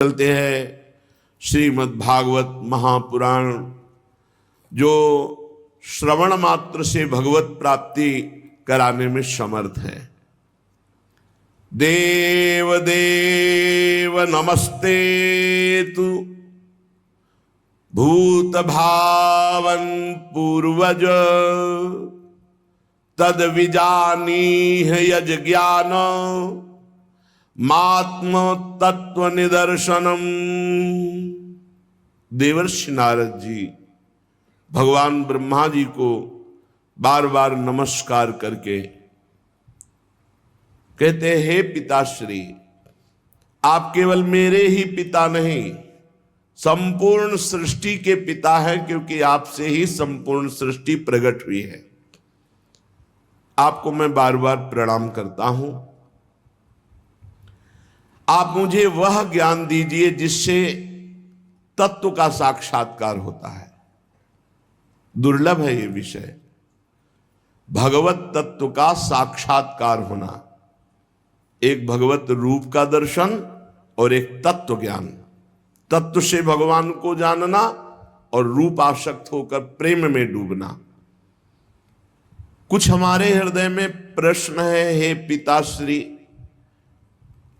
चलते हैं श्रीमद् भागवत महापुराण, जो श्रवण मात्र से भगवत प्राप्ति कराने में समर्थ है। देव देव नमस्ते तु भूत भावन पूर्वज तद विजानीह यज ज्ञान मात्म तत्व निदर्शनम। देवर्षि नारद जी भगवान ब्रह्मा जी को बार बार नमस्कार करके कहते हैं, हे पिताश्री, आप केवल मेरे ही पिता नहीं, संपूर्ण सृष्टि के पिता हैं, क्योंकि आपसे ही संपूर्ण सृष्टि प्रकट हुई है। आपको मैं बार बार प्रणाम करता हूं। आप मुझे वह ज्ञान दीजिए जिससे तत्व का साक्षात्कार होता है। दुर्लभ है ये विषय, भगवत तत्व का साक्षात्कार होना। एक भगवत रूप का दर्शन और एक तत्व ज्ञान। तत्व से भगवान को जानना और रूप आसक्त होकर प्रेम में डूबना। कुछ हमारे हृदय में प्रश्न है, हे पिताश्री,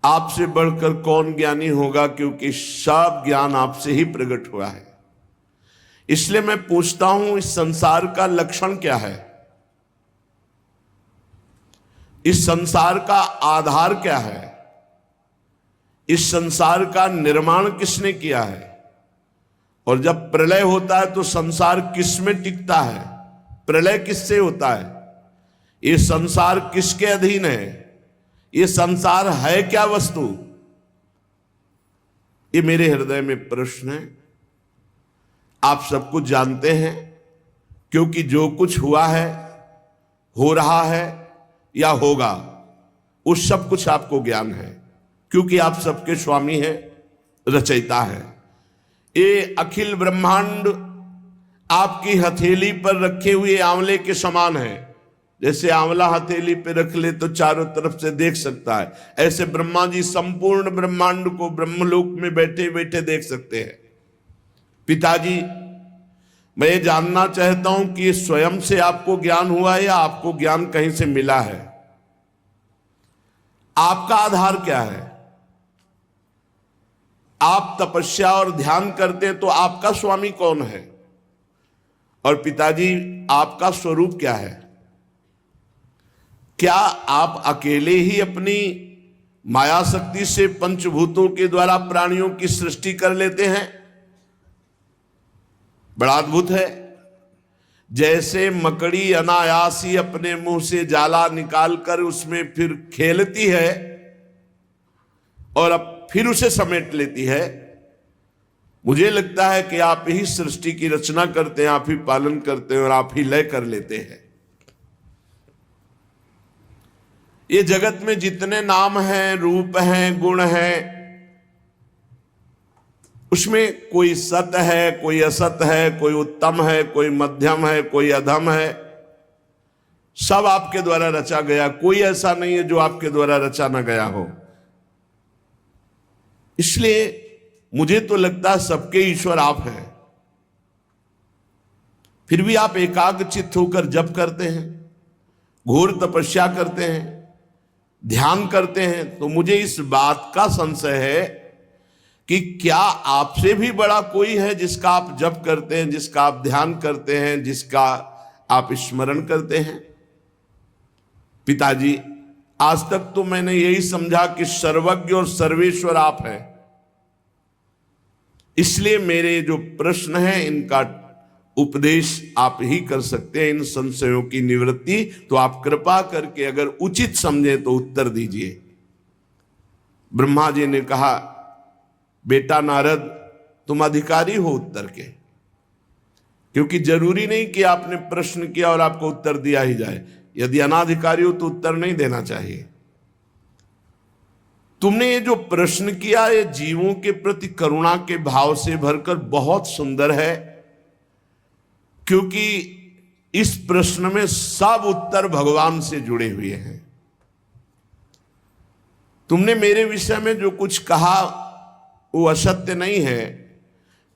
आपसे बढ़कर कौन ज्ञानी होगा, क्योंकि सब ज्ञान आपसे ही प्रकट हुआ है। इसलिए मैं पूछता हूं, इस संसार का लक्षण क्या है? इस संसार का आधार क्या है? इस संसार का निर्माण किसने किया है? और जब प्रलय होता है तो संसार किस में टिकता है? प्रलय किससे होता है? ये संसार किसके अधीन है? ये संसार है क्या वस्तु? ये मेरे हृदय में प्रश्न है। आप सब कुछ जानते हैं, क्योंकि जो कुछ हुआ है, हो रहा है या होगा, उस सब कुछ आपको ज्ञान है, क्योंकि आप सबके स्वामी हैं, रचयिता है। ये अखिल ब्रह्मांड आपकी हथेली पर रखे हुए आंवले के समान है। जैसे आंवला हथेली पे रख ले तो चारों तरफ से देख सकता है, ऐसे ब्रह्मा जी संपूर्ण ब्रह्मांड को ब्रह्मलोक में बैठे बैठे देख सकते हैं। पिताजी, मैं ये जानना चाहता हूं कि ये स्वयं से आपको ज्ञान हुआ है या आपको ज्ञान कहीं से मिला है? आपका आधार क्या है? आप तपस्या और ध्यान करते हैं तो आपका स्वामी कौन है? और पिताजी, आपका स्वरूप क्या है? क्या आप अकेले ही अपनी माया शक्ति से पंचभूतों के द्वारा प्राणियों की सृष्टि कर लेते हैं? बड़ा अद्भुत है। जैसे मकड़ी अनायासी अपने मुंह से जाला निकालकर उसमें फिर खेलती है और अब फिर उसे समेट लेती है, मुझे लगता है कि आप ही सृष्टि की रचना करते हैं, आप ही पालन करते हैं और आप ही लय कर लेते हैं। ये जगत में जितने नाम हैं, रूप हैं, गुण हैं, उसमें कोई सत है, कोई असत है, कोई उत्तम है, कोई मध्यम है, कोई अधम है। सब आपके द्वारा रचा गया, कोई ऐसा नहीं है जो आपके द्वारा रचा ना गया हो। इसलिए मुझे तो लगता है सबके ईश्वर आप हैं। फिर भी आप एकाग्रचित्त होकर जप करते हैं, घोर तपस्या करते हैं, ध्यान करते हैं, तो मुझे इस बात का संशय है कि क्या आपसे भी बड़ा कोई है जिसका आप जप करते हैं, जिसका आप ध्यान करते हैं, जिसका आप स्मरण करते हैं? पिताजी, आज तक तो मैंने यही समझा कि सर्वज्ञ और सर्वेश्वर आप हैं। इसलिए मेरे जो प्रश्न हैं, इनका उपदेश आप ही कर सकते हैं, इन संशयों की निवृत्ति। तो आप कृपा करके अगर उचित समझे तो उत्तर दीजिए। ब्रह्मा जी ने कहा, बेटा नारद, तुम अधिकारी हो उत्तर के, क्योंकि जरूरी नहीं कि आपने प्रश्न किया और आपको उत्तर दिया ही जाए। यदि अनाधिकारी हो तो उत्तर नहीं देना चाहिए। तुमने ये जो प्रश्न किया, ये जीवों के प्रति करुणा के भाव से भरकर बहुत सुंदर है, क्योंकि इस प्रश्न में सब उत्तर भगवान से जुड़े हुए हैं। तुमने मेरे विषय में जो कुछ कहा वो असत्य नहीं है,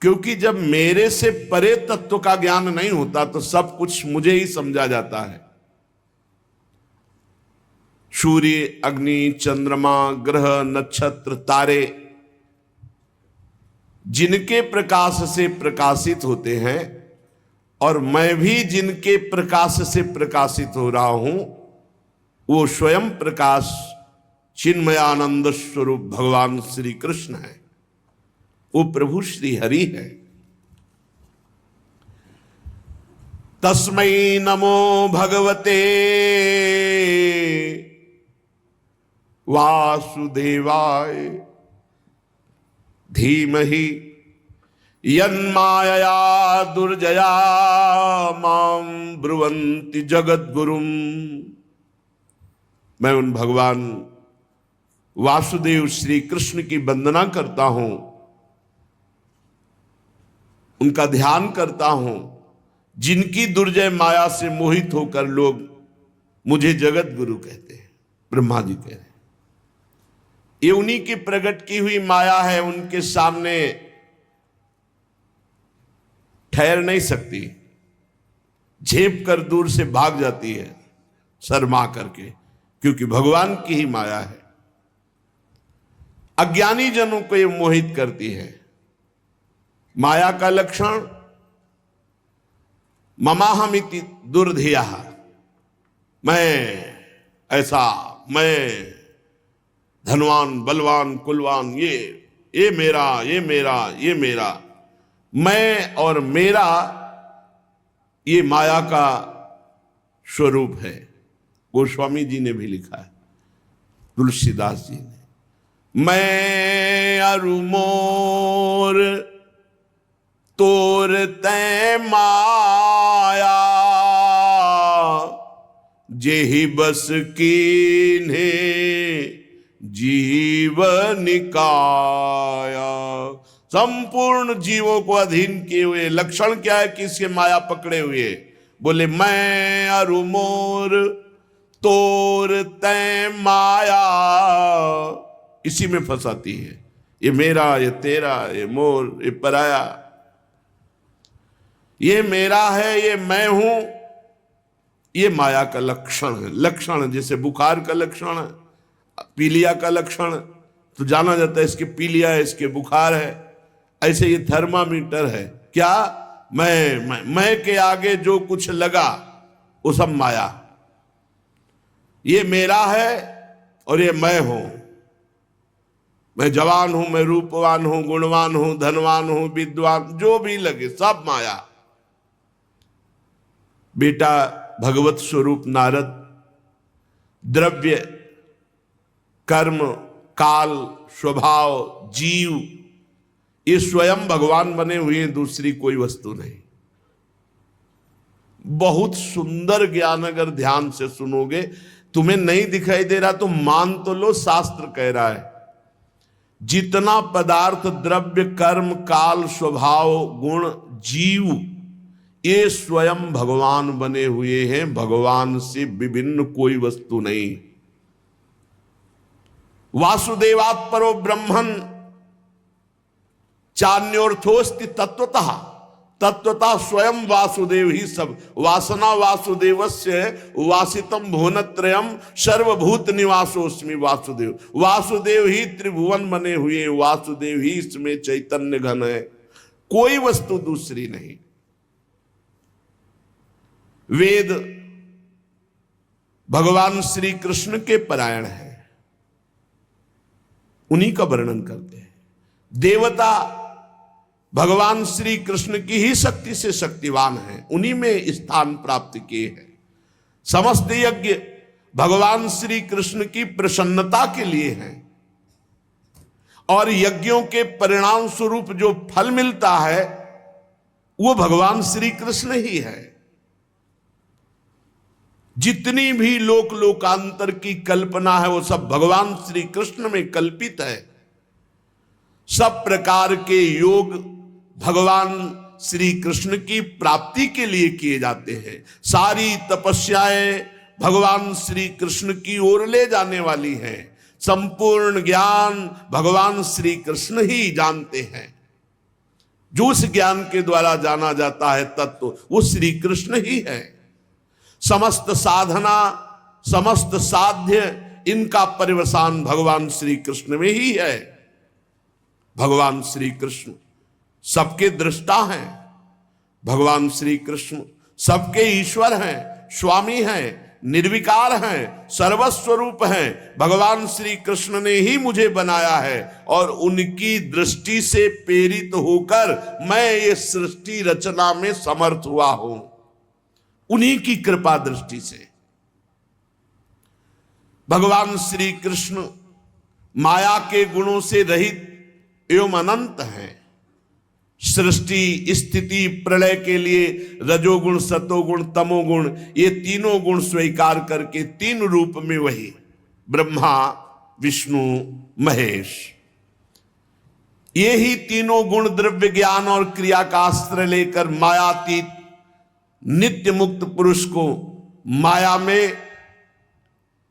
क्योंकि जब मेरे से परे तत्व का ज्ञान नहीं होता तो सब कुछ मुझे ही समझा जाता है। सूर्य, अग्नि, चंद्रमा, ग्रह, नक्षत्र, तारे जिनके प्रकाश से प्रकाशित होते हैं और मैं भी जिनके प्रकाश से प्रकाशित हो रहा हूं, वो स्वयं प्रकाश चिन्मयानंद स्वरूप भगवान श्री कृष्ण है, वो प्रभु श्री हरि है। तस्मै नमो भगवते वासुदेवाय धीमहि यन्मायया दुर्जया मां ब्रुवन्ति जगद्गुरुम। मैं उन भगवान वासुदेव श्री कृष्ण की वंदना करता हूं, उनका ध्यान करता हूं, जिनकी दुर्जय माया से मोहित होकर लोग मुझे जगत गुरु कहते हैं। ब्रह्मा जी कह रहे हैं ये उन्हीं की प्रकट की हुई माया है, उनके सामने ठहर नहीं सकती, झेप कर दूर से भाग जाती है शर्मा करके, क्योंकि भगवान की ही माया है। अज्ञानी जनों को ये मोहित करती है। माया का लक्षण ममाहमिति दुर्धिया, मैं ऐसा, मैं धनवान, बलवान, कुलवान, ये मेरा, ये मेरा, ये मेरा, मैं और मेरा, ये माया का स्वरूप है। गोस्वामी जी ने भी लिखा है, तुलसीदास जी ने, मैं अरु मोर तोर तै माया, जेहि बस कीन्हे जीवन काया। संपूर्ण जीवों को अधीन किए हुए लक्षण क्या है कि इसके माया पकड़े हुए? बोले मैं अरु मोर तोर तै माया, इसी में फंसाती है। ये मेरा, ये तेरा, ये मोर, ये पराया, ये मेरा है, ये मैं हूं, ये माया का लक्षण है। लक्षण जैसे बुखार का लक्षण है, पीलिया का लक्षण तो जाना जाता है इसके पीलिया है, इसके बुखार है। ऐसे ये थर्मामीटर है, क्या मैं के आगे जो कुछ लगा वो सब माया। ये मेरा है और ये मैं हूं, मैं जवान हूं, मैं रूपवान हूं, गुणवान हूं, धनवान हूं, विद्वान, जो भी लगे सब माया। बेटा भगवत स्वरूप नारद द्रव्य, कर्म, काल, स्वभाव, जीव, ये स्वयं भगवान बने हुए हैं, दूसरी कोई वस्तु नहीं। बहुत सुंदर ज्ञान अगर ध्यान से सुनोगे, तुम्हें नहीं दिखाई दे रहा तो मान तो लो, शास्त्र कह रहा है जितना पदार्थ, द्रव्य, कर्म, काल, स्वभाव, गुण, जीव, ये स्वयं भगवान बने हुए हैं, भगवान से विभिन्न कोई वस्तु नहीं। वासुदेवात् परो ब्रह्मन् चान्योर्थोस्ति तत्वतः, तत्वतः स्वयं वासुदेव ही सब। वासना वासुदेवस्य वासितम भुवनत्रयम् सर्वभूत निवासोस्मि वासुदेव। वासुदेव ही त्रिभुवन बने हुए, वासुदेव ही इसमें चैतन्य घन है, कोई वस्तु दूसरी नहीं। वेद भगवान श्री कृष्ण के परायण है, उन्हीं का वर्णन करते हैं। देवता भगवान श्री कृष्ण की ही शक्ति से शक्तिवान है, उन्हीं में स्थान प्राप्त किए हैं। समस्त यज्ञ भगवान श्री कृष्ण की प्रसन्नता के लिए हैं, और यज्ञों के परिणाम स्वरूप जो फल मिलता है वो भगवान श्री कृष्ण ही है। जितनी भी लोक लोकांतर की कल्पना है वो सब भगवान श्री कृष्ण में कल्पित है। सब प्रकार के योग भगवान श्री कृष्ण की प्राप्ति के लिए किए जाते हैं। सारी तपस्याएं भगवान श्री कृष्ण की ओर ले जाने वाली हैं। संपूर्ण ज्ञान भगवान श्री कृष्ण ही जानते हैं। जो उस ज्ञान के द्वारा जाना जाता है तत्व, वो श्री कृष्ण ही है। समस्त साधना, समस्त साध्य, इनका परिवसान भगवान श्री कृष्ण में ही है। भगवान श्री कृष्ण सबके दृष्टा हैं। भगवान श्री कृष्ण सबके ईश्वर हैं, स्वामी हैं, निर्विकार हैं, सर्वस्वरूप हैं। भगवान श्री कृष्ण ने ही मुझे बनाया है और उनकी दृष्टि से प्रेरित होकर मैं ये सृष्टि रचना में समर्थ हुआ हूं, उन्हीं की कृपा दृष्टि से। भगवान श्री कृष्ण माया के गुणों से रहित एवं अनंत हैं। सृष्टि, स्थिति, प्रलय के लिए रजोगुण, सतोगुण, तमोगुण, ये तीनों गुण स्वीकार करके तीन रूप में वही ब्रह्मा, विष्णु, महेश, ये ही तीनों गुण द्रव्य ज्ञान और क्रिया का अस्त्र लेकर मायातीत नित्य मुक्त पुरुष को माया में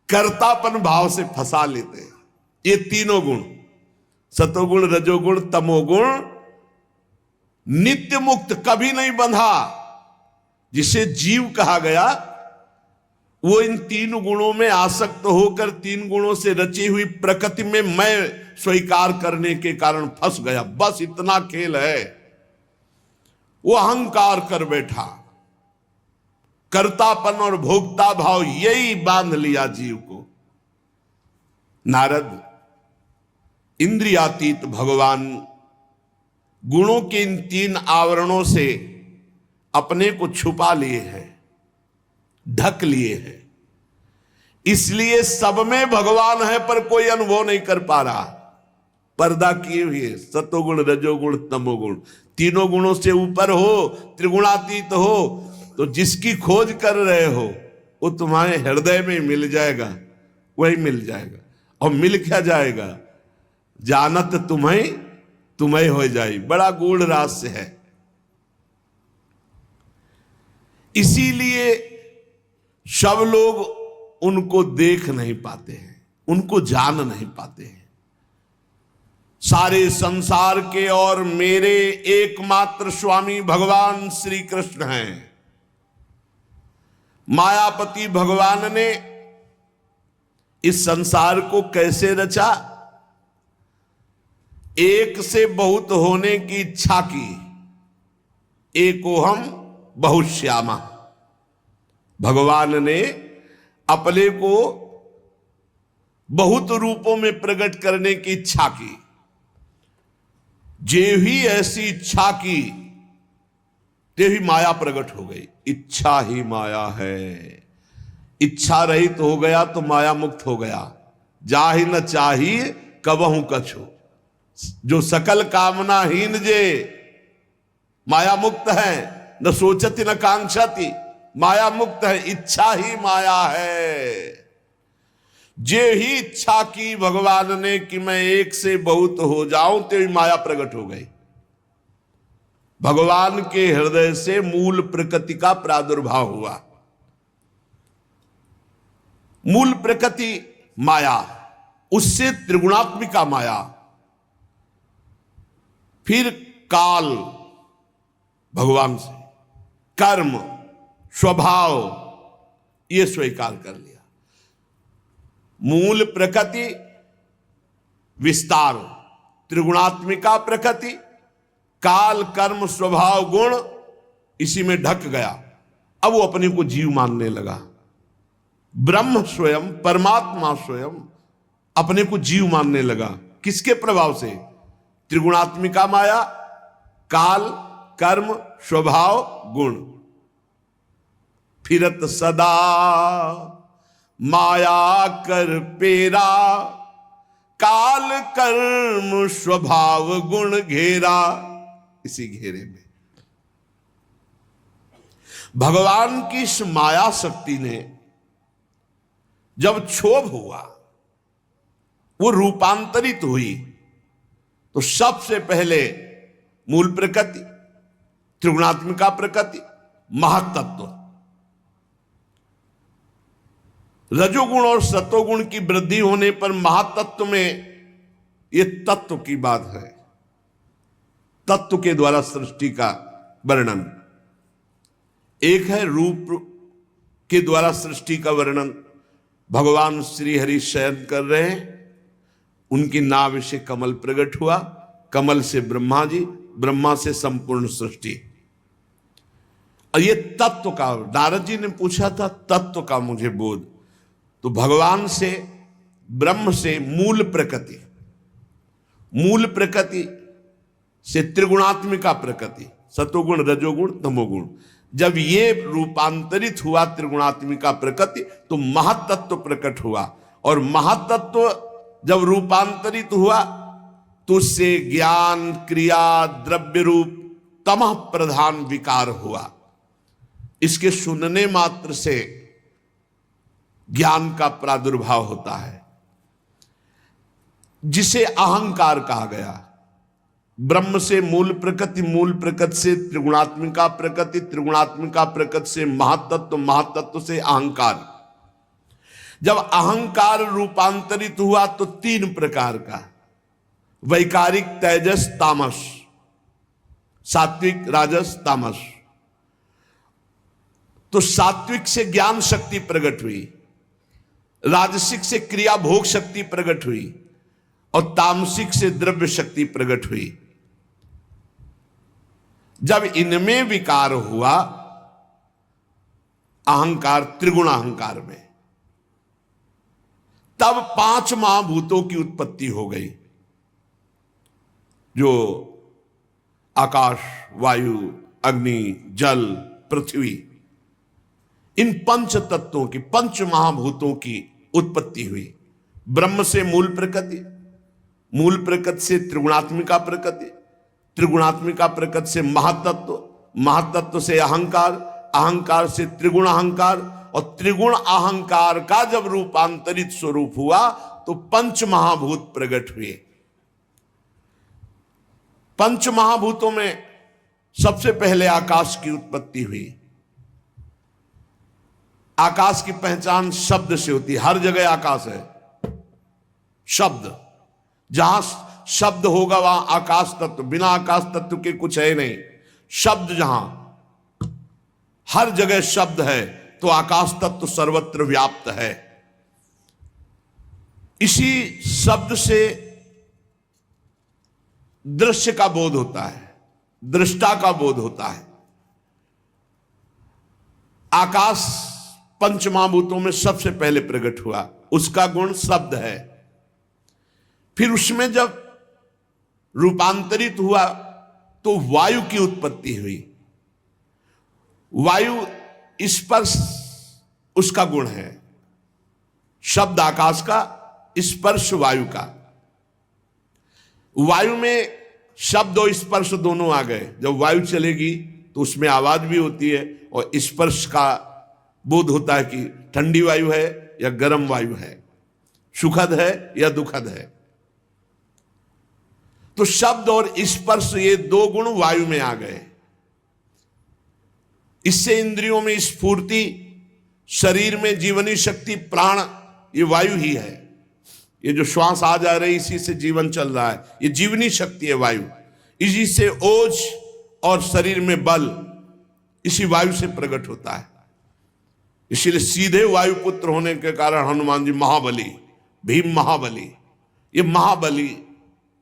कर्तापन भाव से फंसा लेते हैं। ये तीनों गुण, सतोगुण, रजोगुण, तमोगुण, नित्य मुक्त, कभी नहीं बंधा। जिसे जीव कहा गया वो इन तीन गुणों में आसक्त होकर तीन गुणों से रची हुई प्रकृति में मैं स्वीकार करने के कारण फंस गया। बस इतना खेल है। वो अहंकार कर बैठा, कर्तापन और भोक्ता भाव यही बांध लिया जीव को। नारद इंद्रियातीत भगवान गुणों के इन तीन आवरणों से अपने को छुपा लिए हैं, ढक लिए हैं। इसलिए सब में भगवान है पर कोई अनुभव नहीं कर पा रहा। पर्दा किए हुए सतोगुण, रजोगुण, तमोगुण, तीनों गुणों से ऊपर हो, त्रिगुणातीत हो, तो जिसकी खोज कर रहे हो वो तुम्हारे हृदय में मिल जाएगा, वही मिल जाएगा। और मिल क्या जाएगा? जानत तुम्हें तुम्हें हो जाए। बड़ा गूढ़ रहस्य है। इसीलिए सब लोग उनको देख नहीं पाते हैं, उनको जान नहीं पाते हैं। सारे संसार के और मेरे एकमात्र स्वामी भगवान श्री कृष्ण हैं। मायापति भगवान ने इस संसार को कैसे रचा? एक से बहुत होने की इच्छा की। एकोहम बहुश्यामा। भगवान ने अपने को बहुत रूपों में प्रकट करने की इच्छा की। जे ही ऐसी इच्छा की ते ही माया प्रकट हो गई। इच्छा ही माया है। इच्छा रहित हो गया तो माया मुक्त हो गया। जाहि न चाहिए कबहू कछु, जो सकल कामनाहीन जे माया मुक्त है, न सोचती न कांक्षती, माया मुक्त है। इच्छा ही माया है। जे ही इच्छा की भगवान ने कि मैं एक से बहुत हो जाऊं, तो माया प्रकट हो गई। भगवान के हृदय से मूल प्रकृति का प्रादुर्भाव हुआ। मूल प्रकृति माया, उससे त्रिगुणात्मिका माया, फिर काल भगवान से, कर्म, स्वभाव, ये स्वीकार कर लिया। मूल प्रकृति, विस्तार, त्रिगुणात्मिका प्रकृति, काल, कर्म, स्वभाव, गुण, इसी में ढक गया। अब वो अपने को जीव मानने लगा। ब्रह्म स्वयं, परमात्मा स्वयं अपने को जीव मानने लगा। किसके प्रभाव से? त्रिगुणात्मिका माया, काल, कर्म, स्वभाव, गुण। फिरत सदा माया कर पेरा, काल, कर्म, स्वभाव, गुण घेरा। इसी घेरे में भगवान की इस माया शक्ति ने जब क्षोभ हुआ, वो रूपांतरित हुई, तो सबसे पहले मूल प्रकृति, त्रिगुणात्मिका प्रकृति, महत्तत्व, रजोगुण और सतोगुण की वृद्धि होने पर महातत्व में, यह तत्व की बात है, तत्व के द्वारा सृष्टि का वर्णन। एक है रूप के द्वारा सृष्टि का वर्णन, भगवान श्री हरि शयन कर रहे हैं, उनकी नाभि से कमल प्रकट हुआ, कमल से ब्रह्मा जी, ब्रह्मा से संपूर्ण सृष्टि। और ये तत्व का, नारद जी ने पूछा था तत्व का मुझे बोध, तो भगवान से, ब्रह्म से मूल प्रकृति, मूल प्रकृति से त्रिगुणात्मिका प्रकृति, सतोगुण रजोगुण तमोगुण, जब ये रूपांतरित हुआ त्रिगुणात्मिका प्रकृति तो महातत्व प्रकट हुआ, और महातत्व जब रूपांतरित हुआ तो उससे ज्ञान क्रिया द्रव्य रूप तमः प्रधान विकार हुआ। इसके सुनने मात्र से ज्ञान का प्रादुर्भाव होता है, जिसे अहंकार कहा गया। ब्रह्म से मूल प्रकृति, मूल प्रकृति से त्रिगुणात्मिका प्रकृति, त्रिगुणात्मिका प्रकृति से महातत्व, महातत्व से अहंकार। जब अहंकार रूपांतरित हुआ तो तीन प्रकार का, वैकारिक तेजस तामस, सात्विक राजस तामस। तो सात्विक से ज्ञान शक्ति प्रकट हुई, राजसिक से क्रिया भोग शक्ति प्रकट हुई, और तामसिक से द्रव्य शक्ति प्रकट हुई। जब इनमें विकार हुआ, अहंकार, त्रिगुण अहंकार में, तब पांच महाभूतों की उत्पत्ति हो गई, जो आकाश, वायु, अग्नि, जल, पृथ्वी, इन पंच तत्वों की, पंच महाभूतों की उत्पत्ति हुई। ब्रह्म से मूल प्रकृति, मूल प्रकृति से त्रिगुणात्मिका प्रकृति, त्रिगुणात्मिका प्रकृति से महातत्व, महातत्व से अहंकार, अहंकार से त्रिगुण अहंकार, और त्रिगुण अहंकार का जब रूपांतरित स्वरूप हुआ तो पंच महाभूत प्रकट हुए। पंच महाभूतों में सबसे पहले आकाश की उत्पत्ति हुई। आकाश की पहचान शब्द से होती है, हर जगह आकाश है, शब्द, जहां शब्द होगा वहां आकाश तत्व, बिना आकाश तत्व के कुछ है नहीं। शब्द जहां, हर जगह शब्द है तो आकाश तत्व सर्वत्र व्याप्त है। इसी शब्द से दृश्य का बोध होता है, दृष्टा का बोध होता है। आकाश पंच महाभूतों में सबसे पहले प्रकट हुआ, उसका गुण शब्द है। फिर उसमें जब रूपांतरित हुआ तो वायु की उत्पत्ति हुई। वायु स्पर्श उसका गुण है, शब्द आकाश का, स्पर्श वायु का। वायु में शब्द और स्पर्श दोनों आ गए। जब वायु चलेगी तो उसमें आवाज भी होती है और स्पर्श का बोध होता है कि ठंडी वायु है या गर्म वायु है, सुखद है या दुखद है। तो शब्द और स्पर्श, ये दो गुण वायु में आ गए। इससे इंद्रियों में स्फूर्ति, शरीर में जीवनी शक्ति, प्राण, ये वायु ही है। ये जो श्वास आ जा रही, इसी से जीवन चल रहा है, ये जीवनी शक्ति है वायु। इसी से ओज और शरीर में बल, इसी वायु से प्रकट होता है। इसीलिए सीधे वायुपुत्र होने के कारण हनुमान जी महाबली, भीम महाबली, ये महाबली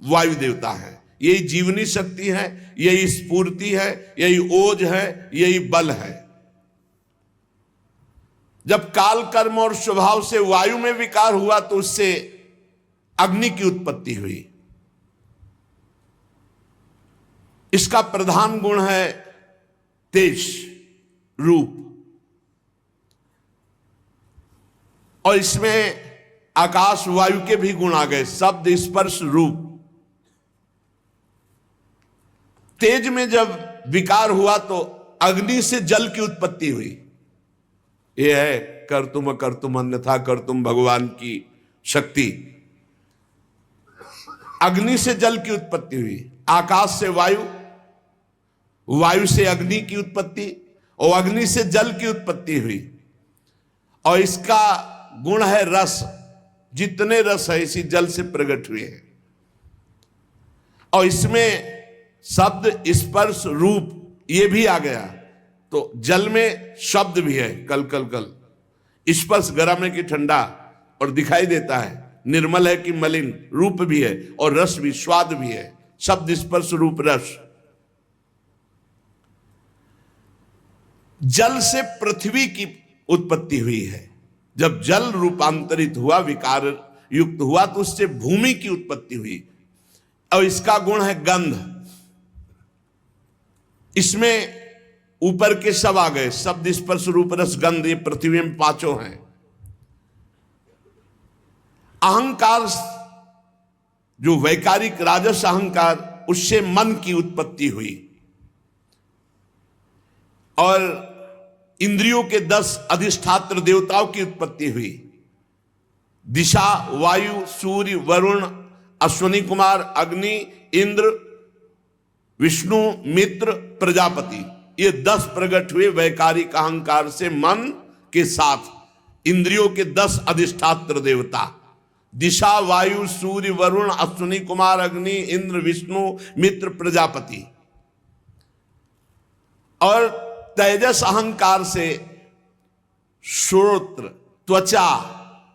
वायु देवता है। यही जीवनी शक्ति है, यही स्फूर्ति है, यही ओज है, यही बल है। जब काल कर्म और स्वभाव से वायु में विकार हुआ तो उससे अग्नि की उत्पत्ति हुई। इसका प्रधान गुण है तेज रूप, और इसमें आकाश वायु के भी गुण आ गए, शब्द स्पर्श रूप। तेज में जब विकार हुआ तो अग्नि से जल की उत्पत्ति हुई। यह है कर तुम अन्यथा कर तुम भगवान की शक्ति। अग्नि से जल की उत्पत्ति हुई, आकाश से वायु, वायु से अग्नि की उत्पत्ति, और अग्नि से जल की उत्पत्ति हुई। और इसका गुण है रस, जितने रस है इसी जल से प्रकट हुए हैं। और इसमें शब्द स्पर्श रूप ये भी आ गया। तो जल में शब्द भी है, कल कल कल, स्पर्श गर्म है कि ठंडा और दिखाई देता है, निर्मल है कि मलिन, रूप भी है और रस भी, स्वाद भी है। शब्द स्पर्श रूप रस। जल से पृथ्वी की उत्पत्ति हुई है। जब जल रूपांतरित हुआ, विकार युक्त हुआ, तो उससे भूमि की उत्पत्ति हुई। और इसका गुण है गंध। इसमें ऊपर के सब आ गए, शब्द स्पर्श रूप रस गंध, ये पृथ्वी में पांचों हैं। अहंकार, जो वैकारिक राजस अहंकार, उससे मन की उत्पत्ति हुई और इंद्रियों के 10 अधिष्ठात्र देवताओं की उत्पत्ति हुई। दिशा, वायु, सूर्य, वरुण, अश्वनी कुमार, अग्नि, इंद्र, विष्णु, मित्र, प्रजापति, ये 10 प्रकट हुए वैकारिक अहंकार से मन के साथ। इंद्रियों के 10 अधिष्ठात्र देवता, दिशा, वायु, सूर्य, वरुण, अश्वनी कुमार, अग्नि, इंद्र, विष्णु, मित्र, प्रजापति। और तेजस अहंकार से श्रोत्र, त्वचा,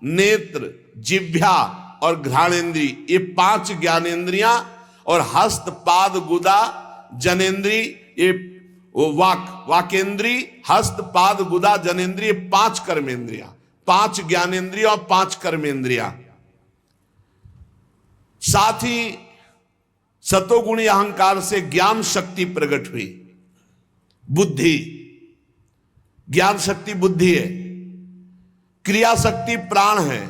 नेत्र, जिह्वा और घ्राणेन्द्रिय, ये 5 ज्ञानेन्द्रियां, और हस्त, पाद, गुदा, जनेन्द्रिय, ये वाकेन्द्रिय, हस्त, पाद, गुदा, जनेन्द्रिय, 5 कर्मेंद्रियां, 5 ज्ञानेन्द्रिया और 5 कर्मेंद्रिया। साथ ही सतोगुणी अहंकार से ज्ञान शक्ति प्रकट हुई। बुद्धि, ज्ञान शक्ति बुद्धि है, क्रिया शक्ति प्राण है।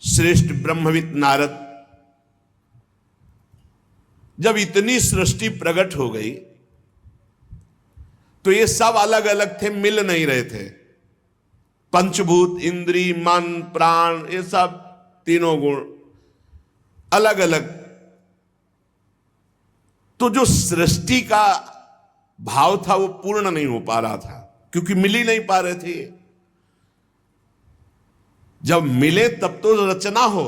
श्रेष्ठ ब्रह्मविद नारद, जब इतनी सृष्टि प्रकट हो गई तो ये सब अलग अलग थे, मिल नहीं रहे थे। पंचभूत, इंद्री, मन, प्राण, ये सब तीनों गुण अलग अलग। तो जो सृष्टि का भाव था वो पूर्ण नहीं हो पा रहा था, क्योंकि मिल ही नहीं पा रहे थे। जब मिले तब तो रचना हो,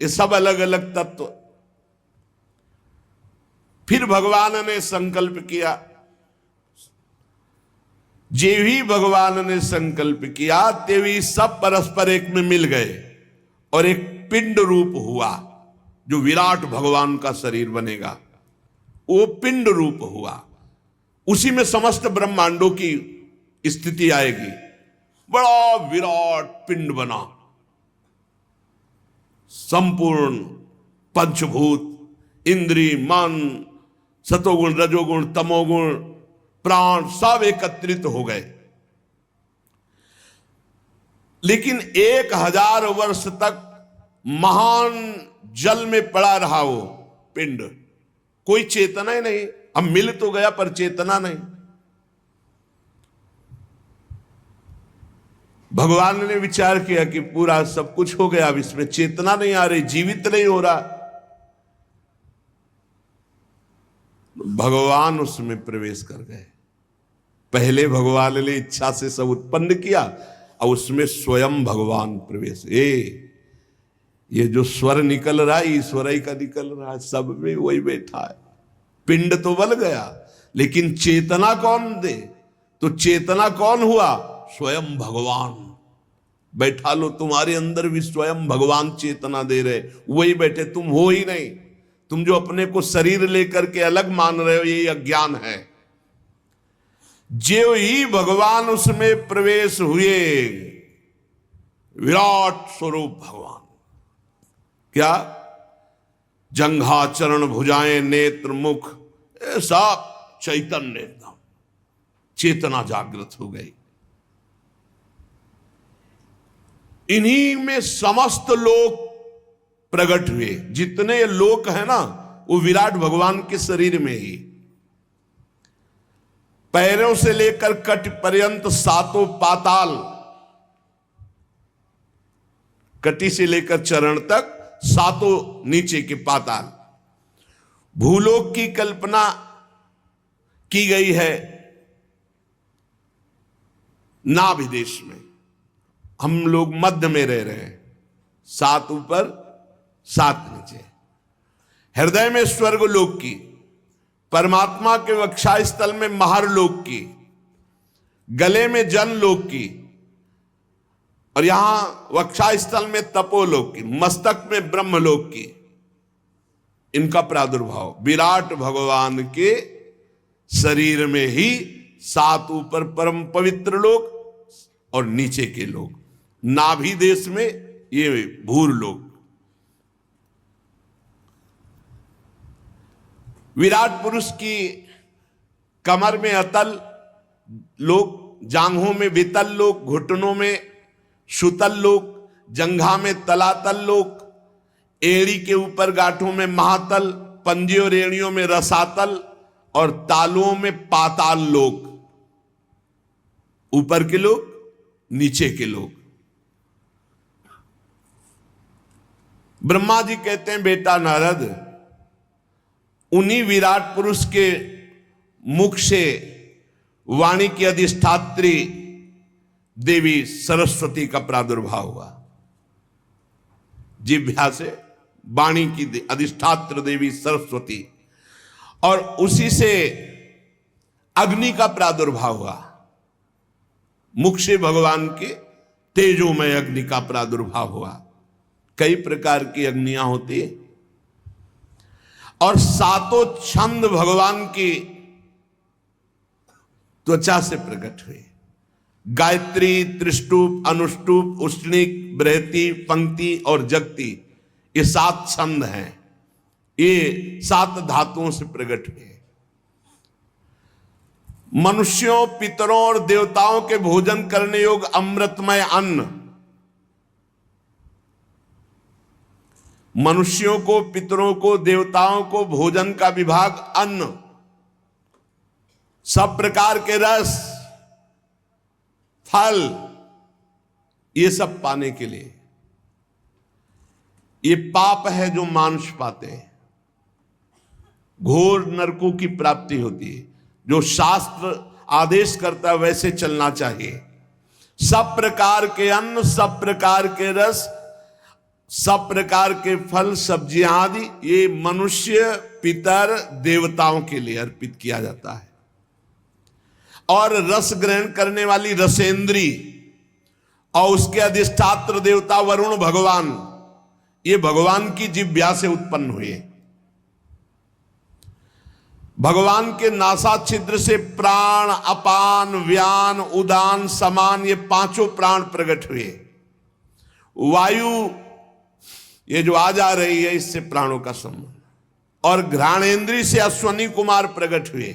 ये सब अलग अलग तत्व। फिर भगवान ने संकल्प किया, जे भी भगवान ने संकल्प किया तेवी सब परस्पर एक में मिल गए और एक पिंड रूप हुआ, जो विराट भगवान का शरीर बनेगा, वो पिंड रूप हुआ। उसी में समस्त ब्रह्मांडों की स्थिति आएगी। बड़ा विराट पिंड बना, संपूर्ण पंचभूत, इंद्री, मन, सतोगुण, रजोगुण, तमोगुण, प्राण सब एकत्रित हो गए। लेकिन 1000 वर्ष तक महान जल में पड़ा रहा वो पिंड, कोई चेतना ही नहीं। अब मिल तो गया पर चेतना नहीं। भगवान ने विचार किया कि पूरा सब कुछ हो गया, अब इसमें चेतना नहीं आ रही, जीवित नहीं हो रहा। भगवान उसमें प्रवेश कर गए। पहले भगवान ने इच्छा से सब उत्पन्न किया और उसमें स्वयं भगवान प्रवेश। ये जो स्वर निकल रहा है ईश्वर ही का निकल रहा है, सब में वही बैठा है। पिंड तो बन गया, लेकिन चेतना कौन दे? तो चेतना कौन हुआ? स्वयं भगवान। बैठा लो, तुम्हारे अंदर भी स्वयं भगवान चेतना दे रहे, वही बैठे, तुम हो ही नहीं। तुम जो अपने को शरीर लेकर के अलग मान रहे हो, ये अज्ञान है। जो ही भगवान उसमें प्रवेश हुए, विराट स्वरूप भगवान। क्या? जंघा, चरण, भुजाएं, नेत्र, मुख, ऐसा चैतन्य, एकदम चेतना जागृत हो गई। इन्हीं में समस्त लोक प्रकट हुए। जितने लोक है ना, वो विराट भगवान के शरीर में ही। पैरों से लेकर कट पर्यंत सातों पाताल, कटी से लेकर चरण तक सातों नीचे के पाताल। भूलोक की कल्पना की गई है, नाभि देश में। हम लोग मध्य में रह रहे हैं, 7 ऊपर 7 नीचे। हृदय में स्वर्ग लोक की, परमात्मा के वक्षा स्थल में महर लोक की, गले में जन लोक की, और यहां वक्षा स्थल में तपोलोक की, मस्तक में ब्रह्मलोक की। इनका प्रादुर्भाव विराट भगवान के शरीर में ही 7 ऊपर परम पवित्र लोक और नीचे के लोक, नाभि देश में ये भूर लोक। विराट पुरुष की कमर में अतल लोक, जांघों में वितल लोक, घुटनों में सुतल लोक, जंघा में तलातल लोक, एड़ी के ऊपर गांठों में महातल, पंजे और एड़ियों में रसातल और तालुओं में पाताल लोक। ऊपर के लोक, नीचे के लोक। ब्रह्मा जी कहते हैं, बेटा नारद, उन्हीं विराट पुरुष के मुख से वाणी की अधिष्ठात्री देवी सरस्वती का प्रादुर्भाव हुआ। जिह्वा से वाणी की अधिष्ठात्र देवी सरस्वती, और उसी से अग्नि का प्रादुर्भाव हुआ। मुख से भगवान के तेजोमय अग्नि का प्रादुर्भाव हुआ। कई प्रकार की अग्नियां होती है, और 7 छंद भगवान की त्वचा से प्रकट हुए। गायत्री, त्रिष्टुप, अनुष्टुप, उष्णिक, बृहति, पंक्ति और जगति, ये 7 छंद हैं। ये 7 धातुओं से प्रकट हुए। मनुष्यों, पितरों और देवताओं के भोजन करने योग्य अमृतमय अन्न, मनुष्यों को, पितरों को, देवताओं को भोजन का विभाग अन्न, सब प्रकार के रस, फल, ये सब पाने के लिए। ये पाप है जो मानुष पाते हैं, घोर नरकों की प्राप्ति होती है। जो शास्त्र आदेश करता है वैसे चलना चाहिए। सब प्रकार के अन्न, सब प्रकार के रस, सब प्रकार के फल, सब्जियां आदि, ये मनुष्य, पितर, देवताओं के लिए अर्पित किया जाता है। और रस ग्रहण करने वाली रसेंद्री और उसके अधिष्ठात्र देवता वरुण भगवान, ये भगवान की जिह्वा से उत्पन्न हुए। भगवान के नासा छिद्र से प्राण, अपान, व्यान, उदान, समान, ये 5 प्राण प्रकट हुए। वायु ये जो आ जा रही है, इससे प्राणों का संबंध। और घ्राणेन्द्री से अश्वनी कुमार प्रकट हुए।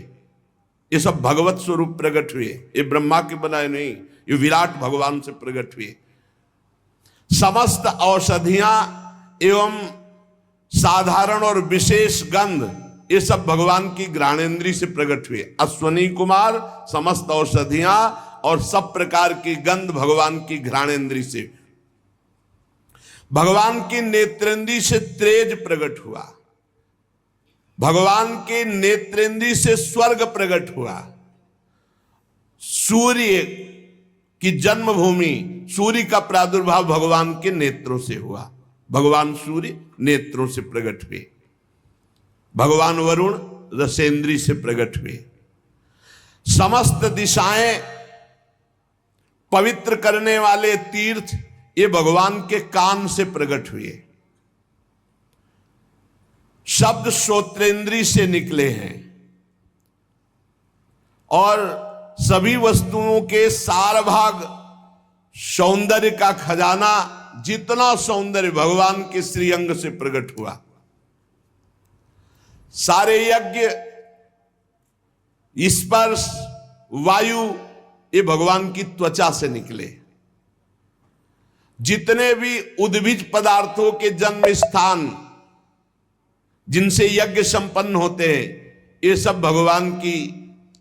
ये सब भगवत स्वरूप प्रकट हुए। ये ब्रह्मा के बनाए नहीं, ये विराट भगवान से प्रकट हुए। समस्त औषधियां एवं साधारण और विशेष गंध, ये सब भगवान की घ्राणेन्द्री से प्रकट हुए। अश्वनी कुमार, समस्त औषधियां और सब प्रकार की गंध भगवान की घ्राणेन्द्री से। भगवान की नेत्रेंद्री से तेज प्रकट हुआ। भगवान के नेत्रेंद्री से स्वर्ग प्रकट हुआ। सूर्य की जन्मभूमि, सूर्य का प्रादुर्भाव भगवान के नेत्रों से हुआ। भगवान सूर्य नेत्रों से प्रकट हुए। भगवान वरुण रसेंद्री से प्रकट हुए। समस्त दिशाएं पवित्र करने वाले तीर्थ, ये भगवान के कान से प्रकट हुए। शब्द श्रोत्रेंद्री से निकले हैं। और सभी वस्तुओं के सार भाग, सौंदर्य का खजाना, जितना सौंदर्य भगवान के श्रीअंग से प्रकट हुआ। सारे यज्ञ, स्पर्श, वायु, ये भगवान की त्वचा से निकले। जितने भी उद्भिज पदार्थों के जन्म स्थान, जिनसे यज्ञ संपन्न होते हैं, ये सब भगवान की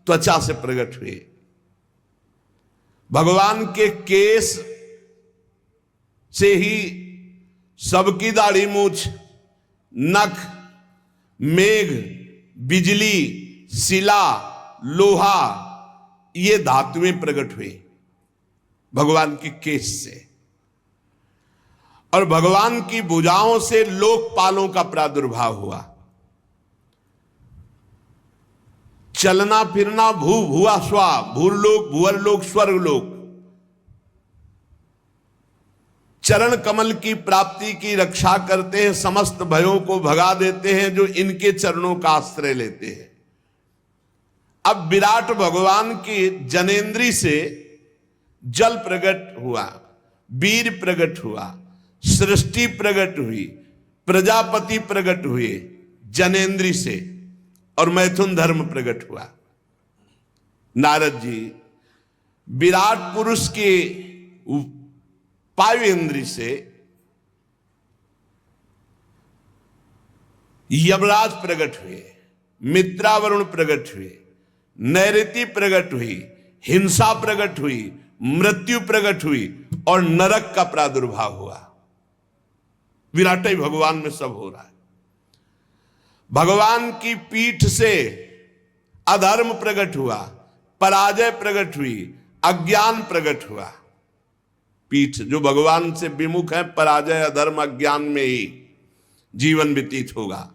त्वचा से प्रकट हुए। भगवान के केश से ही सबकी दाढ़ी मूछ, नख, मेघ, बिजली, शिला, लोहा, ये धातुएं प्रकट हुई। भगवान की केश से, और भगवान की भुजाओं से लोकपालों का प्रादुर्भाव हुआ। चलना फिरना भू भुआ स्वा, भूरलोक भुवरलोक स्वर्गलोक, चरण कमल की प्राप्ति की रक्षा करते हैं, समस्त भयों को भगा देते हैं जो इनके चरणों का आश्रय लेते हैं। अब विराट भगवान की जनेन्द्री से जल प्रकट हुआ, वीर प्रकट हुआ, सृष्टि प्रकट हुई, प्रजापति प्रकट हुए जनेन्द्री से, और मैथुन धर्म प्रकट हुआ। नारद जी विराट पुरुष के वायु इंद्री से यमराज प्रकट हुए, मित्रावरुण प्रकट हुए, नैऋति प्रकट हुई, हिंसा प्रकट हुई, मृत्यु प्रकट हुई, और नरक का प्रादुर्भाव हुआ। विराट ही भगवान में सब हो रहा है। भगवान की पीठ से अधर्म प्रकट हुआ, पराजय प्रकट हुई, अज्ञान प्रकट हुआ। पीठ जो भगवान से विमुख है, पराजय अधर्म अज्ञान में ही जीवन व्यतीत होगा।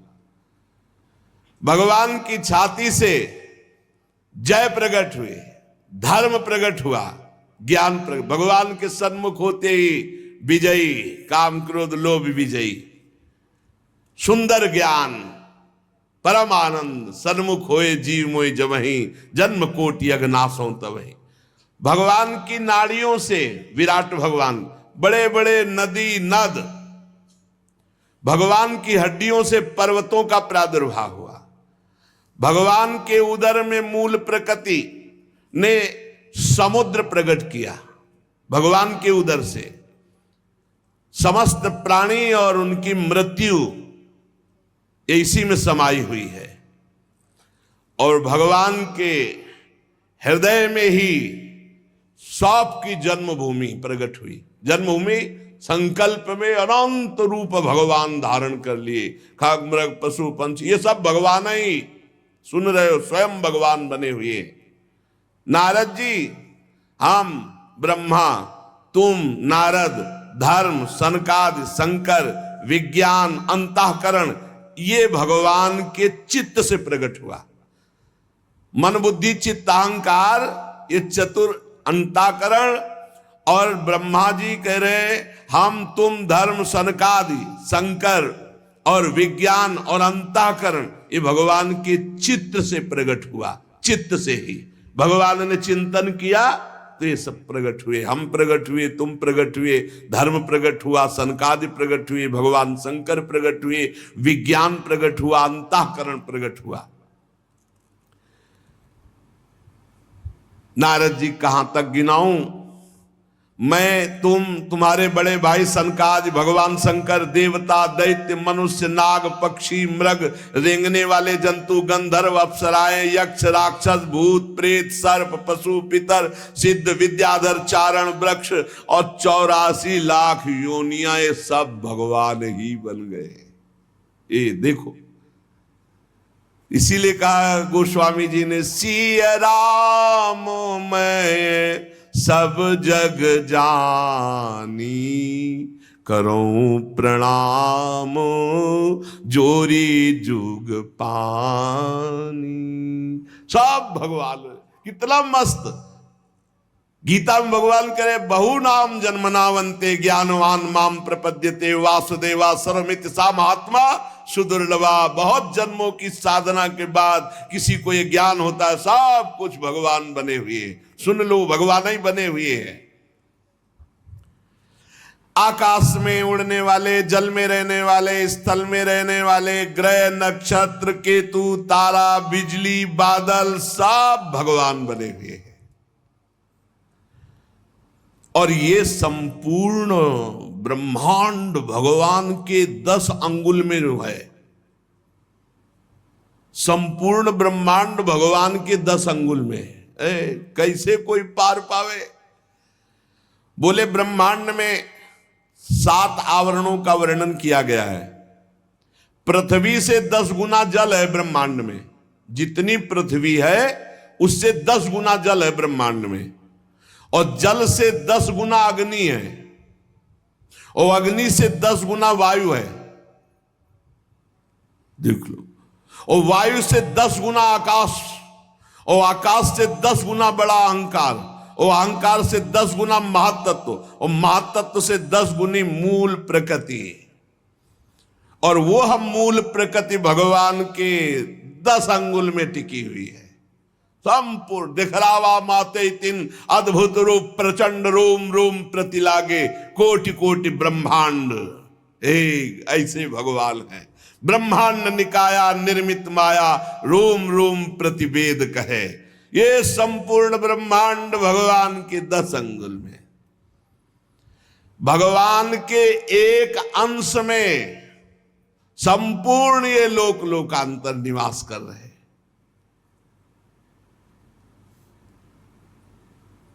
भगवान की छाती से जय प्रकट हुए, धर्म प्रकट हुआ, ज्ञान प्रकट। भगवान के सन्मुख होते ही विजयी, काम क्रोध लोभ विजयी, सुंदर ज्ञान, परम आनंद, सन्मुख होए जीव मोय जमहि, जन्म कोटि अघनासों तबहि। भगवान की नाड़ियों से विराट भगवान, बड़े बड़े नदी नद, भगवान की हड्डियों से पर्वतों का प्रादुर्भाव हुआ। भगवान के उदर में मूल प्रकृति ने समुद्र प्रकट किया। भगवान के उदर से समस्त प्राणी और उनकी मृत्यु इसी में समाई हुई है। और भगवान के हृदय में ही सौंप की जन्मभूमि प्रकट हुई। जन्मभूमि संकल्प में अनंत रूप भगवान धारण कर लिए, खाक मृग पशु पंछी ये सब भगवान ही, सुन रहे हो, स्वयं भगवान बने हुए। नारद जी, हम ब्रह्मा, तुम नारद, धर्म, सनकादि, शंकर, विज्ञान, अंतःकरण, ये भगवान के चित्त से प्रकट हुआ। मन बुद्धि चित्त अहंकार, ये चतुर अंतःकरण। और ब्रह्मा जी कह रहे हम तुम धर्म, सनकादि, शंकर और विज्ञान और अंतःकरण, ये भगवान के चित्त से प्रकट हुआ। चित्त से ही भगवान ने चिंतन किया तो ये सब प्रकट हुए। हम प्रकट हुए, तुम प्रकट हुए, धर्म प्रकट हुआ, सनकादि प्रकट हुए, भगवान शंकर प्रकट हुए, विज्ञान प्रकट हुआ, अंतःकरण प्रकट हुआ। नारद जी कहां तक गिनाऊं मैं, तुम, तुम्हारे बड़े भाई सनकादि, भगवान शंकर, देवता, दैत्य, मनुष्य, नाग, पक्षी, मृग, रेंगने वाले जंतु, गंधर्व, अप्सराएं, यक्ष, राक्षस, भूत, प्रेत, सर्प, पशु, पितर, सिद्ध, विद्याधर, चारण, वृक्ष और 84 लाख योनियां, ये सब भगवान ही बन गए। ये देखो, इसीलिए कहा गोस्वामी जी ने, सिया राम मैं सब जग जानी, करूं प्रणाम जोरी जुग पानी। सब भगवान, कितना मस्त। गीता में भगवान करे, बहु नाम जन्मनावंते ज्ञानवान माम प्रपद्यते वासुदेवा सर्वमित सा महात्मा सुदुर्लभा। बहुत जन्मों की साधना के बाद किसी को ये ज्ञान होता है, सब कुछ भगवान बने हुए हैं। सुन लो, भगवान ही बने हुए हैं। आकाश में उड़ने वाले, जल में रहने वाले, स्थल में रहने वाले, ग्रह, नक्षत्र, केतु, तारा, बिजली, बादल, सब भगवान बने हुए हैं। और ये संपूर्ण ब्रह्मांड भगवान के 10 अंगुल में जो है, संपूर्ण ब्रह्मांड भगवान के 10 अंगुल में है। कैसे कोई पार पावे? बोले ब्रह्मांड में 7 आवरणों का वर्णन किया गया है। पृथ्वी से 10 गुना जल है ब्रह्मांड में। जितनी पृथ्वी है उससे 10 गुना जल है ब्रह्मांड में। और जल से 10 गुना अग्नि है, और अग्नि से 10 गुना वायु है, देख लो। और वायु से 10 गुना आकाश, और आकाश से 10 गुना बड़ा अहंकार, और अहंकार से 10 गुना महातत्व, और महातत्व से 10 गुनी मूल प्रकृति। और वो हम मूल प्रकृति भगवान के 10 अंगुल में टिकी हुई है। संपूर्ण दिखलावा माते तीन अद्भुत रूप प्रचंड रोम रोम प्रति लागे कोटि कोटि ब्रह्मांड। एक ऐसे भगवान है। ब्रह्मांड निकाया निर्मित माया रोम रोम प्रतिवेद कहे। ये संपूर्ण ब्रह्मांड भगवान के 10 अंगुल में, भगवान के एक अंश में संपूर्ण ये लोक लोकांतर निवास कर रहे हैं।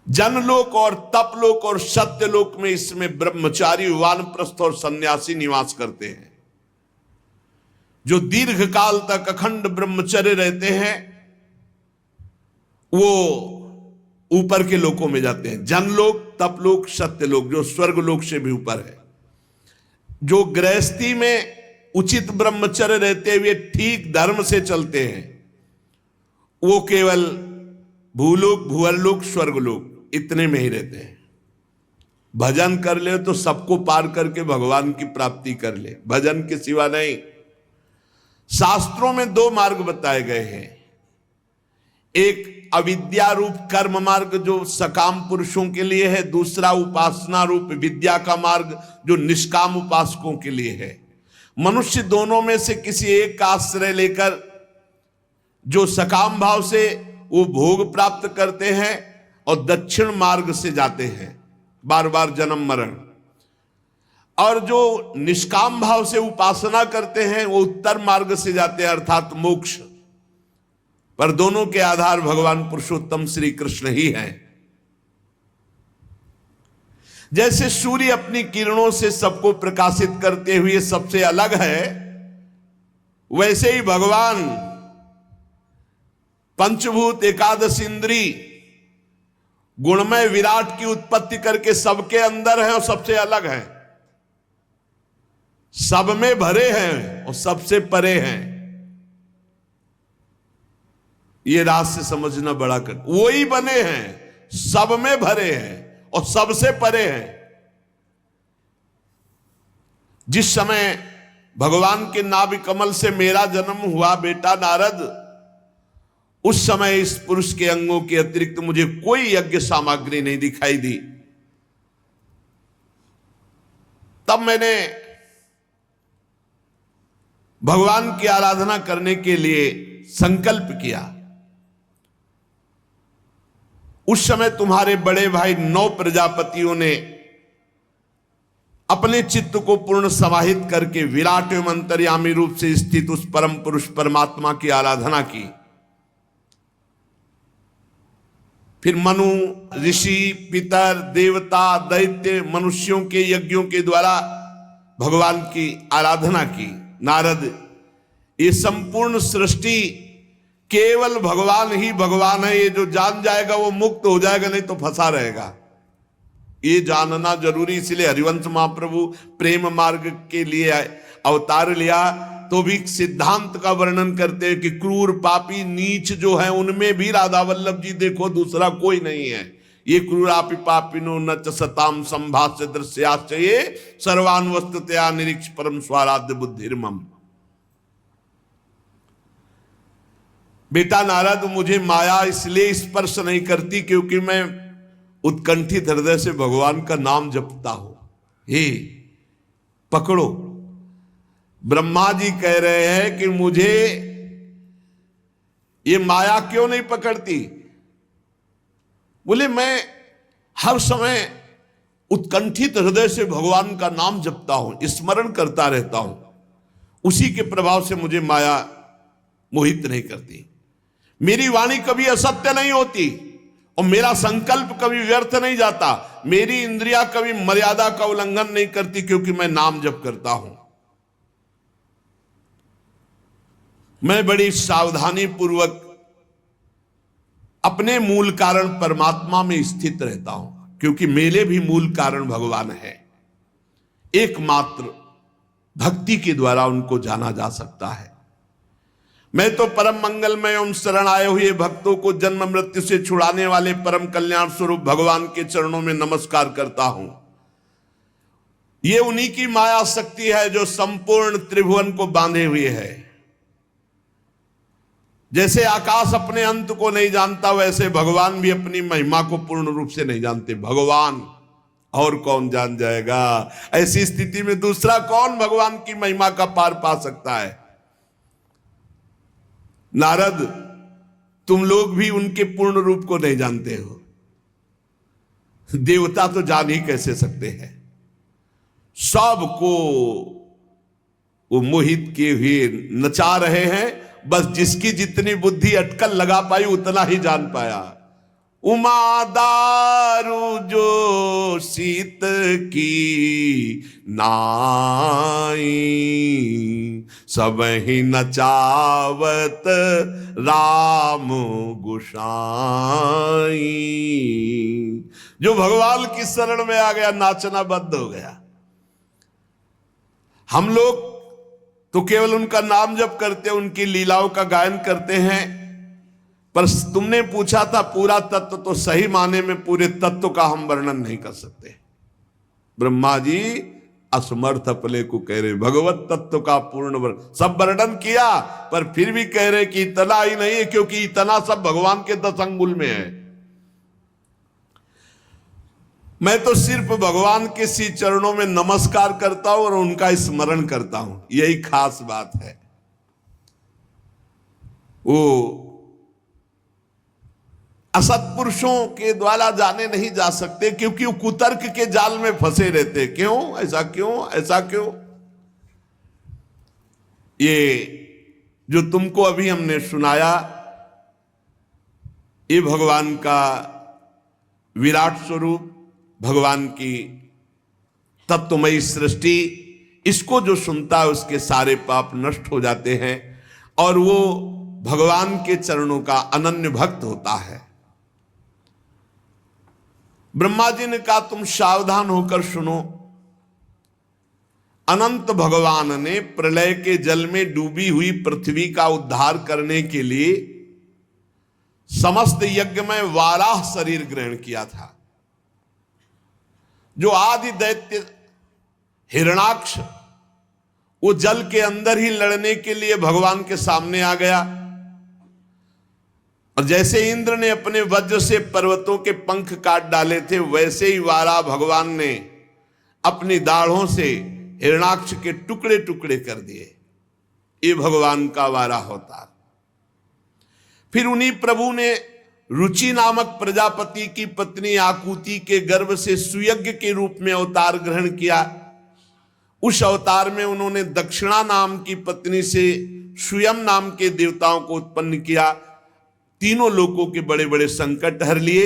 जनलोक और तपलोक और सत्यलोक में इसमें ब्रह्मचारी वानप्रस्थ और सन्यासी निवास करते हैं। जो दीर्घ काल तक अखंड ब्रह्मचर्य रहते हैं वो ऊपर के लोकों में जाते हैं। जनलोक, तपलोक, सत्यलोक, जो स्वर्गलोक से भी ऊपर है। जो गृहस्थी में उचित ब्रह्मचर्य रहते हुए ठीक धर्म से चलते हैं वो केवल भूलोक, भुवरलोक, स्वर्गलोक इतने में ही रहते हैं। भजन कर ले तो सबको पार करके भगवान की प्राप्ति कर ले, भजन के सिवा नहीं। शास्त्रों में 2 मार्ग बताए गए हैं। एक अविद्या रूप कर्म मार्ग जो सकाम पुरुषों के लिए है, दूसरा उपासना रूप विद्या का मार्ग जो निष्काम उपासकों के लिए है। मनुष्य दोनों में से किसी एक का आश्रय लेकर जो सकाम भाव से वो भोग प्राप्त करते हैं और दक्षिण मार्ग से जाते हैं, बार बार जन्म मरण। और जो निष्काम भाव से उपासना करते हैं वो उत्तर मार्ग से जाते हैं, अर्थात मोक्ष। पर दोनों के आधार भगवान पुरुषोत्तम श्री कृष्ण ही हैं। जैसे सूर्य अपनी किरणों से सबको प्रकाशित करते हुए सबसे अलग है, वैसे ही भगवान पंचभूत एकादश इंद्री गुणमय विराट की उत्पत्ति करके सबके अंदर है और सबसे अलग है। सब में भरे हैं और सबसे परे हैं। ये राज से समझना बड़ा कर। वो ही बने हैं, सब में भरे हैं और सबसे परे हैं। जिस समय भगवान के नाभि कमल से मेरा जन्म हुआ बेटा नारद, उस समय इस पुरुष के अंगों के अतिरिक्त मुझे कोई यज्ञ सामग्री नहीं दिखाई दी। तब मैंने भगवान की आराधना करने के लिए संकल्प किया। उस समय तुम्हारे बड़े भाई 9 प्रजापतियों ने अपने चित्त को पूर्ण समाहित करके विराट एवं अंतर्यामी रूप से स्थित उस परम पुरुष परमात्मा की आराधना की। फिर मनु, ऋषि, पितर, देवता, दैत्य, मनुष्यों के यज्ञों के द्वारा भगवान की आराधना की। नारद, ये संपूर्ण सृष्टि केवल भगवान ही भगवान है, ये जो जान जाएगा वो मुक्त हो जाएगा, नहीं तो फंसा रहेगा। ये जानना जरूरी, इसलिए हरिवंश महाप्रभु प्रेम मार्ग के लिए अवतार लिया तो भी सिद्धांत का वर्णन करते हैं कि क्रूर पापी नीच जो है उनमें भी राधा वल्लभ जी देखो, दूसरा कोई नहीं है। ये क्रूरापि पापिनो न च सताम संभाष्य दृश्याश्च ये सर्वान वस्तुतया निरीक्ष परम स्वाराध्य बुद्धिर्मम। बेटा नारद, मुझे माया इसलिए स्पर्श नहीं करती क्योंकि मैं उत्कंठित हृदय से भगवान का नाम जपता हूं। हे पकड़ो, ब्रह्मा जी कह रहे हैं कि मुझे ये माया क्यों नहीं पकड़ती? बोले मैं हर समय उत्कंठित हृदय से भगवान का नाम जपता हूं, स्मरण करता रहता हूं, उसी के प्रभाव से मुझे माया मोहित नहीं करती। मेरी वाणी कभी असत्य नहीं होती और मेरा संकल्प कभी व्यर्थ नहीं जाता। मेरी इंद्रियां कभी मर्यादा का उल्लंघन नहीं करती क्योंकि मैं नाम जप करता हूं। मैं बड़ी सावधानी पूर्वक अपने मूल कारण परमात्मा में स्थित रहता हूं, क्योंकि मेरे भी मूल कारण भगवान है। एकमात्र भक्ति के द्वारा उनको जाना जा सकता है। मैं तो परम मंगलमय एवं शरण आए हुए भक्तों को जन्म मृत्यु से छुड़ाने वाले परम कल्याण स्वरूप भगवान के चरणों में नमस्कार करता हूं। ये उन्हीं की माया शक्ति है जो संपूर्ण त्रिभुवन को बांधे हुए है। जैसे आकाश अपने अंत को नहीं जानता, वैसे भगवान भी अपनी महिमा को पूर्ण रूप से नहीं जानते। भगवान और कौन जान जाएगा? ऐसी स्थिति में दूसरा कौन भगवान की महिमा का पार पा सकता है? नारद, तुम लोग भी उनके पूर्ण रूप को नहीं जानते हो। देवता तो जान ही कैसे सकते हैं? सबको वो मोहित किए हुए नचा रहे हैं। बस जिसकी जितनी बुद्धि अटकल लगा पाई उतना ही जान पाया। उमा दारू जो शीत की नाई, सब ही नचावत राम गोसाई। जो भगवान की शरण में आ गया, नाचना बंद हो गया। हम लोग तो केवल उनका नाम जप करते हैं, उनकी लीलाओं का गायन करते हैं। पर तुमने पूछा था पूरा तत्व, तो सही माने में पूरे तत्व का हम वर्णन नहीं कर सकते। ब्रह्मा जी असमर्थ अपने को कह रहे, भगवत तत्व का पूर्ण सब वर्णन किया, पर फिर भी कह रहे कि इतना ही नहीं है, क्योंकि इतना सब भगवान के 10 अंगुल में है। मैं तो सिर्फ भगवान के श्री चरणों में नमस्कार करता हूं और उनका स्मरण करता हूं। यही खास बात है। वो असत्पुरुषों के द्वारा जाने नहीं जा सकते, क्योंकि वो कुतर्क के जाल में फंसे रहते। क्यों ऐसा, क्यों ऐसा, क्यों? ये जो तुमको अभी हमने सुनाया, ये भगवान का विराट स्वरूप, भगवान की तत्वमयी सृष्टि, इसको जो सुनता है उसके सारे पाप नष्ट हो जाते हैं और वो भगवान के चरणों का अनन्य भक्त होता है। ब्रह्मा जी ने कहा, तुम सावधान होकर सुनो। अनंत भगवान ने प्रलय के जल में डूबी हुई पृथ्वी का उद्धार करने के लिए समस्त यज्ञ में वाराह शरीर ग्रहण किया था। जो आदि दैत्य हिरणाक्ष, वो जल के अंदर ही लड़ने के लिए भगवान के सामने आ गया। और जैसे इंद्र ने अपने वज्र से पर्वतों के पंख काट डाले थे, वैसे ही वारा भगवान ने अपनी दाढ़ों से हिरणाक्ष के टुकड़े टुकड़े कर दिए। ये भगवान का वारा होता। फिर उन्हीं प्रभु ने रुचि नामक प्रजापति की पत्नी आकुति के गर्भ से सुयज्ञ के रूप में अवतार ग्रहण किया। उस अवतार में उन्होंने दक्षिणा नाम की पत्नी से स्वयं नाम के देवताओं को उत्पन्न किया। तीनों लोकों के बड़े बड़े संकट हर लिए।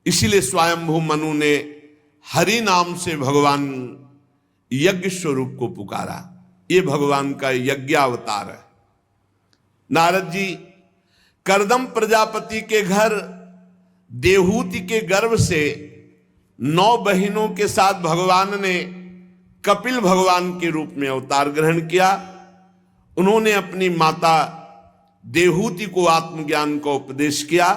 इसीलिए स्वयंभू मनु ने हरि नाम से भगवान यज्ञ स्वरूप को पुकारा। ये भगवान का यज्ञ अवतार है। नारद जी करदम प्रजापति के घर देवहूति के गर्भ से 9 बहिनों के साथ भगवान ने कपिल भगवान के रूप में अवतार ग्रहण किया। उन्होंने अपनी माता देवहूति को आत्मज्ञान का उपदेश किया,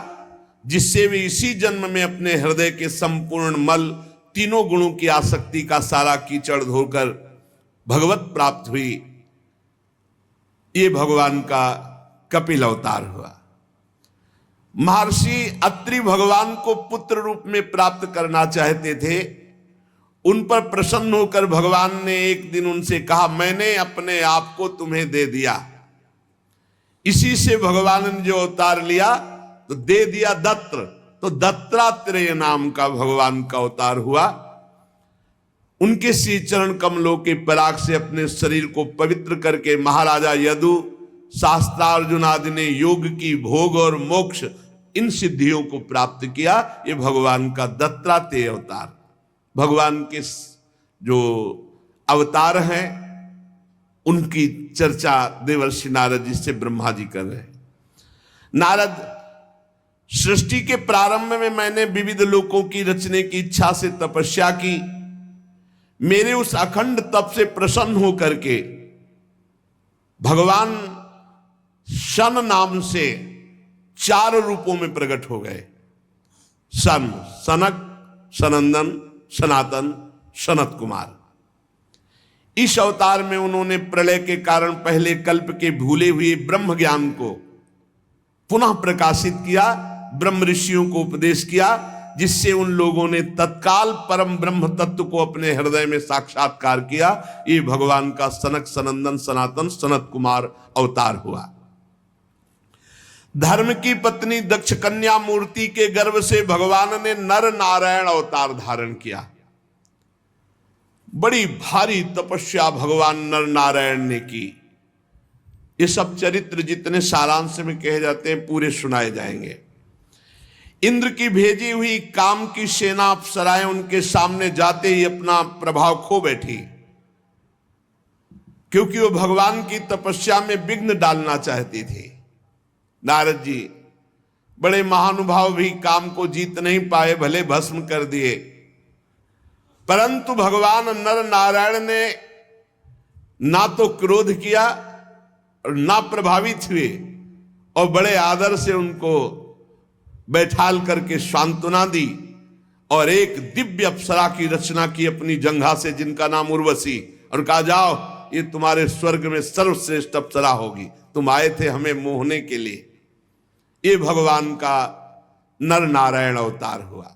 जिससे वे इसी जन्म में अपने हृदय के संपूर्ण मल, तीनों गुणों की आसक्ति का सारा कीचड़ धोकर भगवत प्राप्त हुई। ये भगवान का कपिल अवतार हुआ। महर्षि अत्रि भगवान को पुत्र रूप में प्राप्त करना चाहते थे। उन पर प्रसन्न होकर भगवान ने एक दिन उनसे कहा, मैंने अपने आप को तुम्हें दे दिया। इसी से भगवान ने जो अवतार लिया तो दे दिया दत्र, तो दत्तात्रेय नाम का भगवान का अवतार हुआ। उनके श्री चरण कमलों के पराग से अपने शरीर को पवित्र करके महाराजा यदु, शास्त्रार्जुन आदि ने योग की भोग और मोक्ष, इन सिद्धियों को प्राप्त किया। ये भगवान का दत्तात्रेय अवतार। भगवान के जो अवतार हैं उनकी चर्चा देवर्षि नारद जी से ब्रह्मा जी कर रहे हैं। नारद, सृष्टि के प्रारंभ में मैंने विविध लोकों की रचने की इच्छा से तपस्या की। मेरे उस अखंड तप से प्रसन्न होकर के भगवान सन नाम से 4 रूपों में प्रकट हो गए। सन, सनक, सनंदन, सनातन, सनत कुमार। इस अवतार में उन्होंने प्रलय के कारण पहले कल्प के भूले हुए ब्रह्म ज्ञान को पुनः प्रकाशित किया, ब्रह्म ऋषियों को उपदेश किया, जिससे उन लोगों ने तत्काल परम ब्रह्म तत्व को अपने हृदय में साक्षात्कार किया। ये भगवान का सनक, सनंदन, सनातन, सनत कुमार अवतार हुआ। धर्म की पत्नी दक्ष कन्या मूर्ति के गर्भ से भगवान ने नर नारायण अवतार धारण किया। बड़ी भारी तपस्या भगवान नर नारायण ने की। ये सब चरित्र जितने सारांश में कहे जाते हैं पूरे सुनाए जाएंगे। इंद्र की भेजी हुई काम की सेना अप्सराएं उनके सामने जाते ही अपना प्रभाव खो बैठी, क्योंकि वो भगवान की तपस्या में विघ्न डालना चाहती थी। नारद जी बड़े महानुभाव भी काम को जीत नहीं पाए, भले भस्म कर दिए, परंतु भगवान नर नारायण ने ना तो क्रोध किया और ना प्रभावित हुए, और बड़े आदर से उनको बैठाल करके सांत्वना दी और एक दिव्य अप्सरा की रचना की अपनी जंघा से, जिनका नाम उर्वशी, और कहा जाओ ये तुम्हारे स्वर्ग में सर्वश्रेष्ठ अप्सरा होगी, तुम आए थे हमें मोहने के लिए। ये भगवान का नर नारायण अवतार हुआ।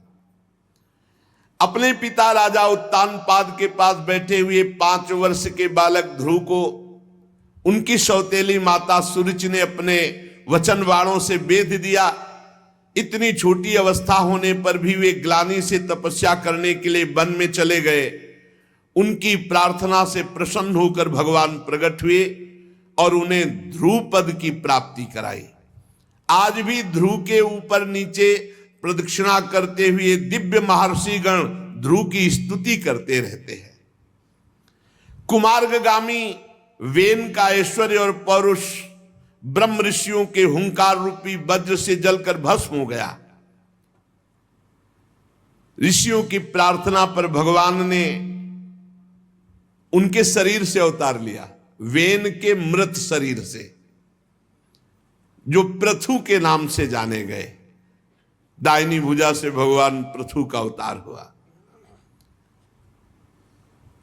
अपने पिता राजा उत्तानपाद के पास बैठे हुए 5 वर्ष के बालक ध्रुव को उनकी सौतेली माता सुरुचि ने अपने वचन वाणों से बेध दिया। इतनी छोटी अवस्था होने पर भी वे ग्लानि से तपस्या करने के लिए वन में चले गए। उनकी प्रार्थना से प्रसन्न होकर भगवान प्रकट हुए और उन्हें ध्रुव पद की प्राप्ति कराई। आज भी ध्रुव के ऊपर नीचे प्रदक्षिणा करते हुए दिव्य महर्षिगण ध्रुव की स्तुति करते रहते हैं। कुमार्गामी वेन का ऐश्वर्य और पौरुष ब्रह्म ऋषियों के हुंकार रूपी वज्र से जलकर भस्म हो गया। ऋषियों की प्रार्थना पर भगवान ने उनके शरीर से अवतार लिया, वेन के मृत शरीर से, जो पृथु के नाम से जाने गए। दाहिनी भुजा से भगवान पृथु का अवतार हुआ।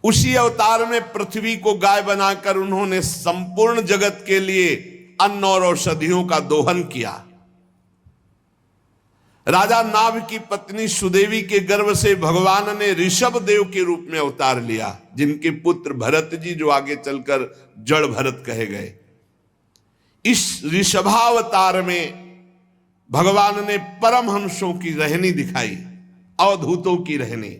उसी अवतार में पृथ्वी को गाय बनाकर उन्होंने संपूर्ण जगत के लिए अन्न और औषधियों का दोहन किया। राजा नाभ की पत्नी सुदेवी के गर्भ से भगवान ने ऋषभ देव के रूप में अवतार लिया, जिनके पुत्र भरत जी जो आगे चलकर जड़ भरत कहे गए। इस ऋषभावतार में भगवान ने परमहंसों की रहनी दिखाई, अवधूतों की रहनी।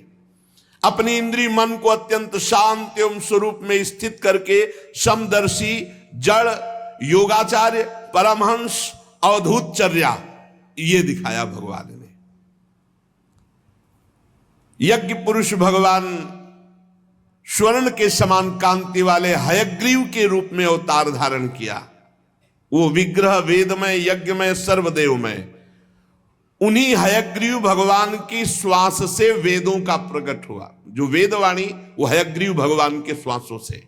अपनी इंद्रिय मन को अत्यंत शांत एवं स्वरूप में स्थित करके समदर्शी, जड़, योगाचार्य, परमहंस, अवधूतचर्या ये दिखाया भगवान ने। यज्ञ पुरुष भगवान स्वर्ण के समान कांति वाले हयग्रीव के रूप में अवतार धारण किया। वो विग्रह वेदमय, यज्ञमय, सर्वदेवमय। उन्हीं हयग्रीव भगवान की श्वास से वेदों का प्रकट हुआ। जो वेदवाणी वो हयग्रीव भगवान के श्वासों से।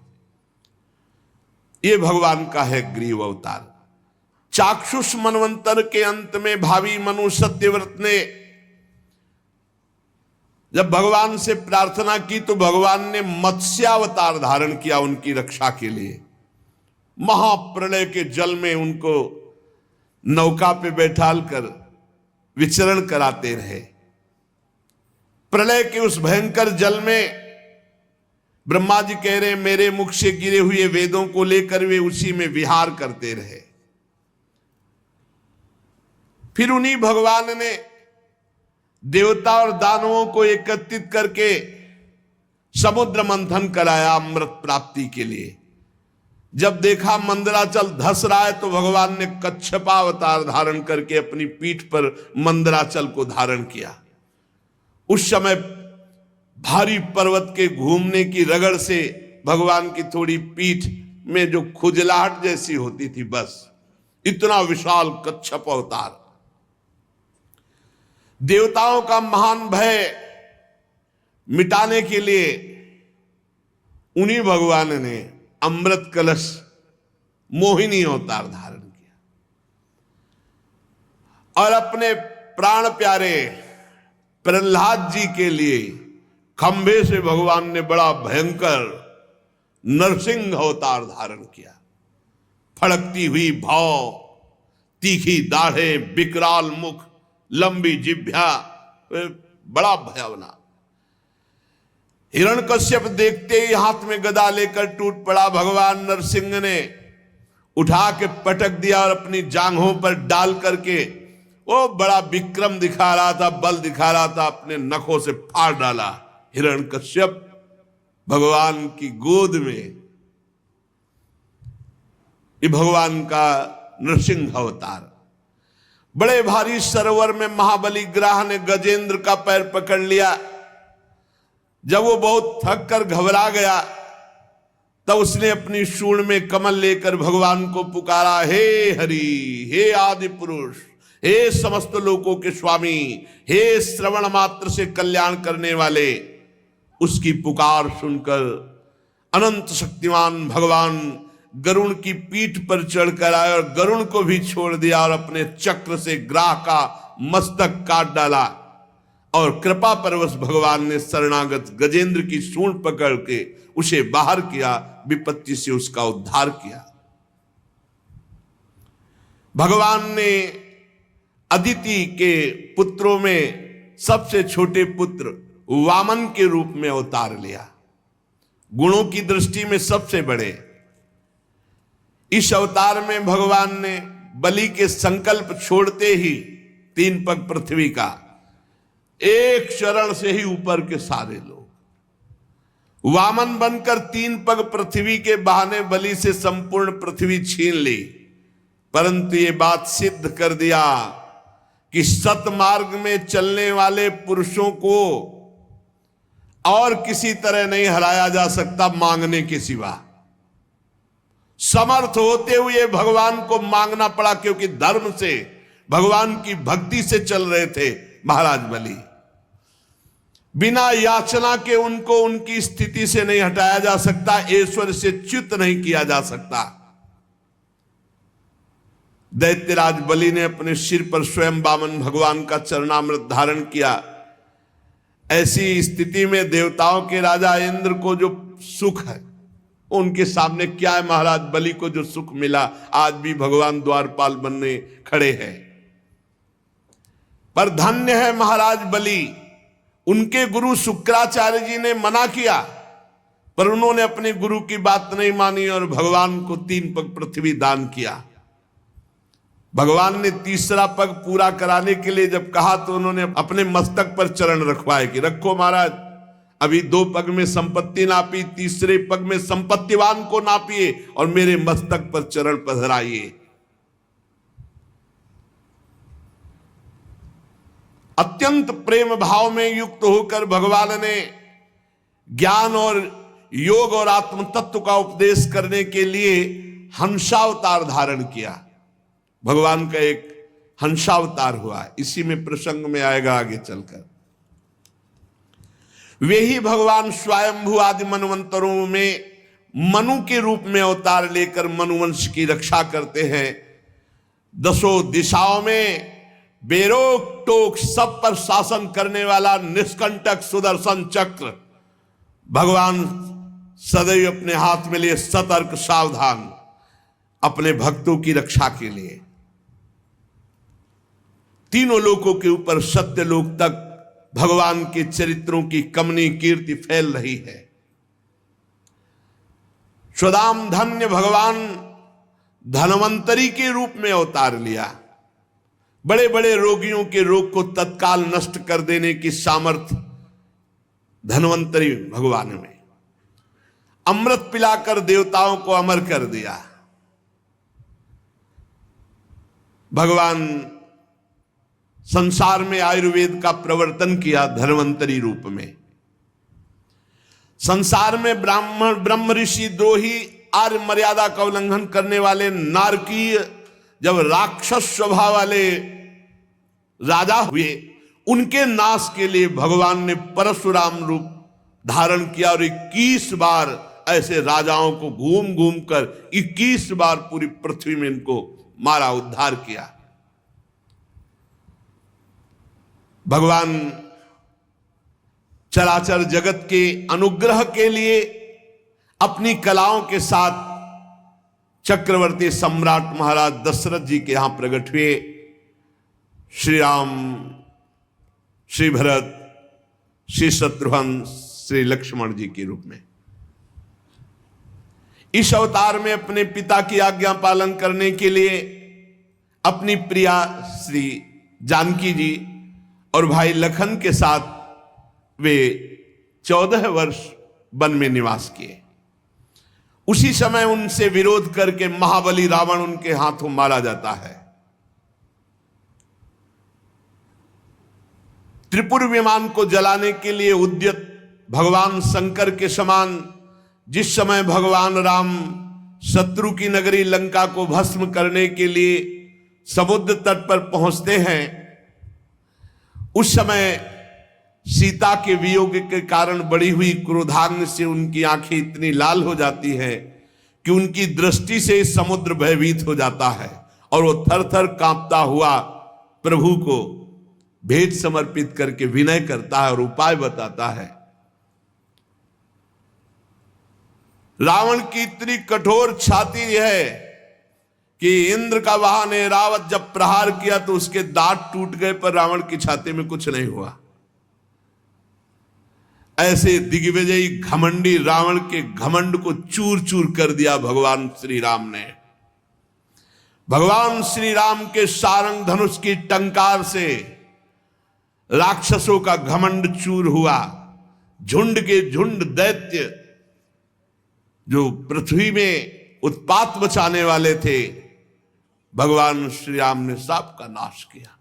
ये भगवान का हयग्रीव अवतार। चाक्षुष मनवंतर के अंत में भावी मनु सत्यव्रत ने जब भगवान से प्रार्थना की तो भगवान ने मत्स्यावतार धारण किया उनकी रक्षा के लिए। महाप्रलय के जल में उनको नौका पे बैठाल कर विचरण कराते रहे। प्रलय के उस भयंकर जल में ब्रह्मा जी कह रहे मेरे मुख से गिरे हुए वेदों को लेकर वे उसी में विहार करते रहे। फिर उन्हीं भगवान ने देवता और दानवों को एकत्रित करके समुद्र मंथन कराया अमृत प्राप्ति के लिए। जब देखा मंदराचल धस रहा है तो भगवान ने कच्छपावतार धारण करके अपनी पीठ पर मंदराचल को धारण किया। उस समय भारी पर्वत के घूमने की रगड़ से भगवान की थोड़ी पीठ में जो खुजलाहट जैसी होती थी, बस इतना विशाल कच्छप अवतार। देवताओं का महान भय मिटाने के लिए उन्हीं भगवान ने अमृत कलश मोहिनी अवतार धारण किया और अपने प्राण प्यारे प्रहलाद जी के लिए खंभे से भगवान ने बड़ा भयंकर नरसिंह अवतार धारण किया। फड़कती हुई भौं, तीखी दाढ़ें, विकराल मुख, लंबी जिह्वा, बड़ा भयावना। हिरण्यकश्यप देखते ही हाथ में गदा लेकर टूट पड़ा। भगवान नरसिंह ने उठा के पटक दिया और अपनी जांघों पर डाल करके वो बड़ा विक्रम दिखा रहा था, बल दिखा रहा था, अपने नखों से फाड़ डाला हिरण्यकश्यप भगवान की गोद में। ये भगवान का नरसिंह अवतार। बड़े भारी सरोवर में महाबली ग्राह ने गजेंद्र का पैर पकड़ लिया। जब वो बहुत थक कर घबरा गया तब उसने अपनी सूंड में कमल लेकर भगवान को पुकारा, हे हरि, हे आदि पुरुष, हे समस्त लोकों के स्वामी, हे श्रवण मात्र से कल्याण करने वाले। उसकी पुकार सुनकर अनंत शक्तिमान भगवान गरुण की पीठ पर चढ़कर आए और गरुण को भी छोड़ दिया और अपने चक्र से ग्राह का मस्तक काट डाला। और कृपा परवश भगवान ने शरणागत गजेंद्र की सूंड पकड़ के उसे बाहर किया, विपत्ति से उसका उद्धार किया। भगवान ने अदिति के पुत्रों में सबसे छोटे पुत्र वामन के रूप में अवतार लिया, गुणों की दृष्टि में सबसे बड़े। इस अवतार में भगवान ने बलि के संकल्प छोड़ते ही 3 पग पृथ्वी का, एक चरण से ही ऊपर के सारे लोग वामन बनकर 3 पग पृथ्वी के बहाने बलि से संपूर्ण पृथ्वी छीन ली। परंतु ये बात सिद्ध कर दिया कि सतमार्ग में चलने वाले पुरुषों को और किसी तरह नहीं हराया जा सकता मांगने के सिवा। समर्थ होते हुए भगवान को मांगना पड़ा, क्योंकि धर्म से, भगवान की भक्ति से चल रहे थे महाराज बलि। बिना याचना के उनको उनकी स्थिति से नहीं हटाया जा सकता, ईश्वर से च्युत नहीं किया जा सकता। दैत्यराज बलि ने अपने सिर पर स्वयं वामन भगवान का चरणामृत धारण किया। ऐसी स्थिति में देवताओं के राजा इंद्र को जो सुख है, उनके सामने क्या है। महाराज बलि को जो सुख मिला, आज भी भगवान द्वारपाल बनने खड़े हैं। पर धन्य है महाराज बलि, उनके गुरु शुक्राचार्य जी ने मना किया, पर उन्होंने अपने गुरु की बात नहीं मानी और भगवान को 3 पग पृथ्वी दान किया। भगवान ने 3रा पग पूरा कराने के लिए जब कहा तो उन्होंने अपने मस्तक पर चरण रखवाए कि रखो महाराज, अभी 2 पग में संपत्ति नापी, 3रे पग में संपत्तिवान को नापिए और मेरे मस्तक पर चरण पधराइए। अत्यंत प्रेम भाव में युक्त होकर भगवान ने ज्ञान और योग और आत्म तत्व का उपदेश करने के लिए हंसावतार धारण किया। भगवान का एक हंसावतार हुआ, इसी में प्रसंग में आएगा आगे चलकर। वे ही भगवान स्वयंभू आदि मनवंतरों में मनु के रूप में अवतार लेकर मनुवंश की रक्षा करते हैं। 10 दिशाओं में बेरोक टोक सब पर शासन करने वाला निष्कंटक सुदर्शन चक्र भगवान सदैव अपने हाथ में लिए सतर्क सावधान अपने भक्तों की रक्षा के लिए। तीनों लोकों के ऊपर सत्य लोक तक भगवान के चरित्रों की कमनी कीर्ति फैल रही है। स्वदाम धन्य भगवान धनवंतरी के रूप में अवतार लिया। बड़े बड़े रोगियों के रोग को तत्काल नष्ट कर देने की सामर्थ्य धनवंतरी भगवान में। अमृत पिलाकर देवताओं को अमर कर दिया। भगवान संसार में आयुर्वेद का प्रवर्तन किया धन्वंतरी रूप में। संसार में ब्रह्म ऋषि द्रोही आर्य मर्यादा का उल्लंघन करने वाले नारकीय जब राक्षस स्वभाव वाले राजा हुए, उनके नाश के लिए भगवान ने परशुराम रूप धारण किया और 21 बार ऐसे राजाओं को घूम घूम कर 21 बार पूरी पृथ्वी में इनको मारा, उद्धार किया। भगवान चराचर जगत के अनुग्रह के लिए अपनी कलाओं के साथ चक्रवर्ती सम्राट महाराज दशरथ जी के यहां प्रकट हुए। श्री राम, श्री भरत, श्री शत्रुघ्न, श्री लक्ष्मण जी के रूप में इस अवतार में अपने पिता की आज्ञा पालन करने के लिए अपनी प्रिया श्री जानकी जी और भाई लखन के साथ वे 14 वर्ष वन में निवास किए। उसी समय उनसे विरोध करके महाबली रावण उनके हाथों मारा जाता है। त्रिपुर विमान को जलाने के लिए उद्यत भगवान शंकर के समान जिस समय भगवान राम शत्रु की नगरी लंका को भस्म करने के लिए समुद्र तट पर पहुंचते हैं, उस समय सीता के वियोग के कारण बढ़ी हुई क्रोधाग्नि से उनकी आंखें इतनी लाल हो जाती है कि उनकी दृष्टि से समुद्र भयभीत हो जाता है और वो थर थर कांपता हुआ प्रभु को भेंट समर्पित करके विनय करता है और उपाय बताता है। रावण की इतनी कठोर छाती है कि इंद्र का वाहन ऐरावत जब प्रहार किया तो उसके दांत टूट गए, पर रावण की छाती में कुछ नहीं हुआ। ऐसे दिग्विजयी घमंडी रावण के घमंड को चूर चूर कर दिया भगवान श्री राम ने। भगवान श्री राम के सारंग धनुष की टंकार से राक्षसों का घमंड चूर हुआ। झुंड के झुंड दैत्य जो पृथ्वी में उत्पात मचाने वाले थे, भगवान श्री राम ने सब का नाश किया।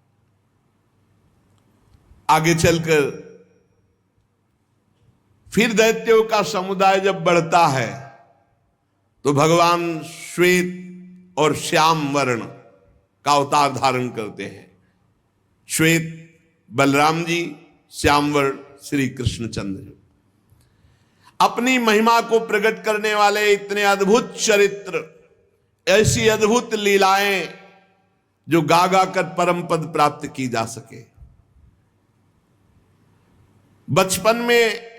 आगे चलकर फिर दैत्यों का समुदाय जब बढ़ता है तो भगवान श्वेत और श्याम वर्ण का अवतार धारण करते हैं। श्वेत बलराम जी, श्याम वर्ण श्री कृष्णचंद्र। अपनी महिमा को प्रकट करने वाले इतने अद्भुत चरित्र, ऐसी अद्भुत लीलाएं जो गा गा कर परम पद प्राप्त की जा सके। बचपन में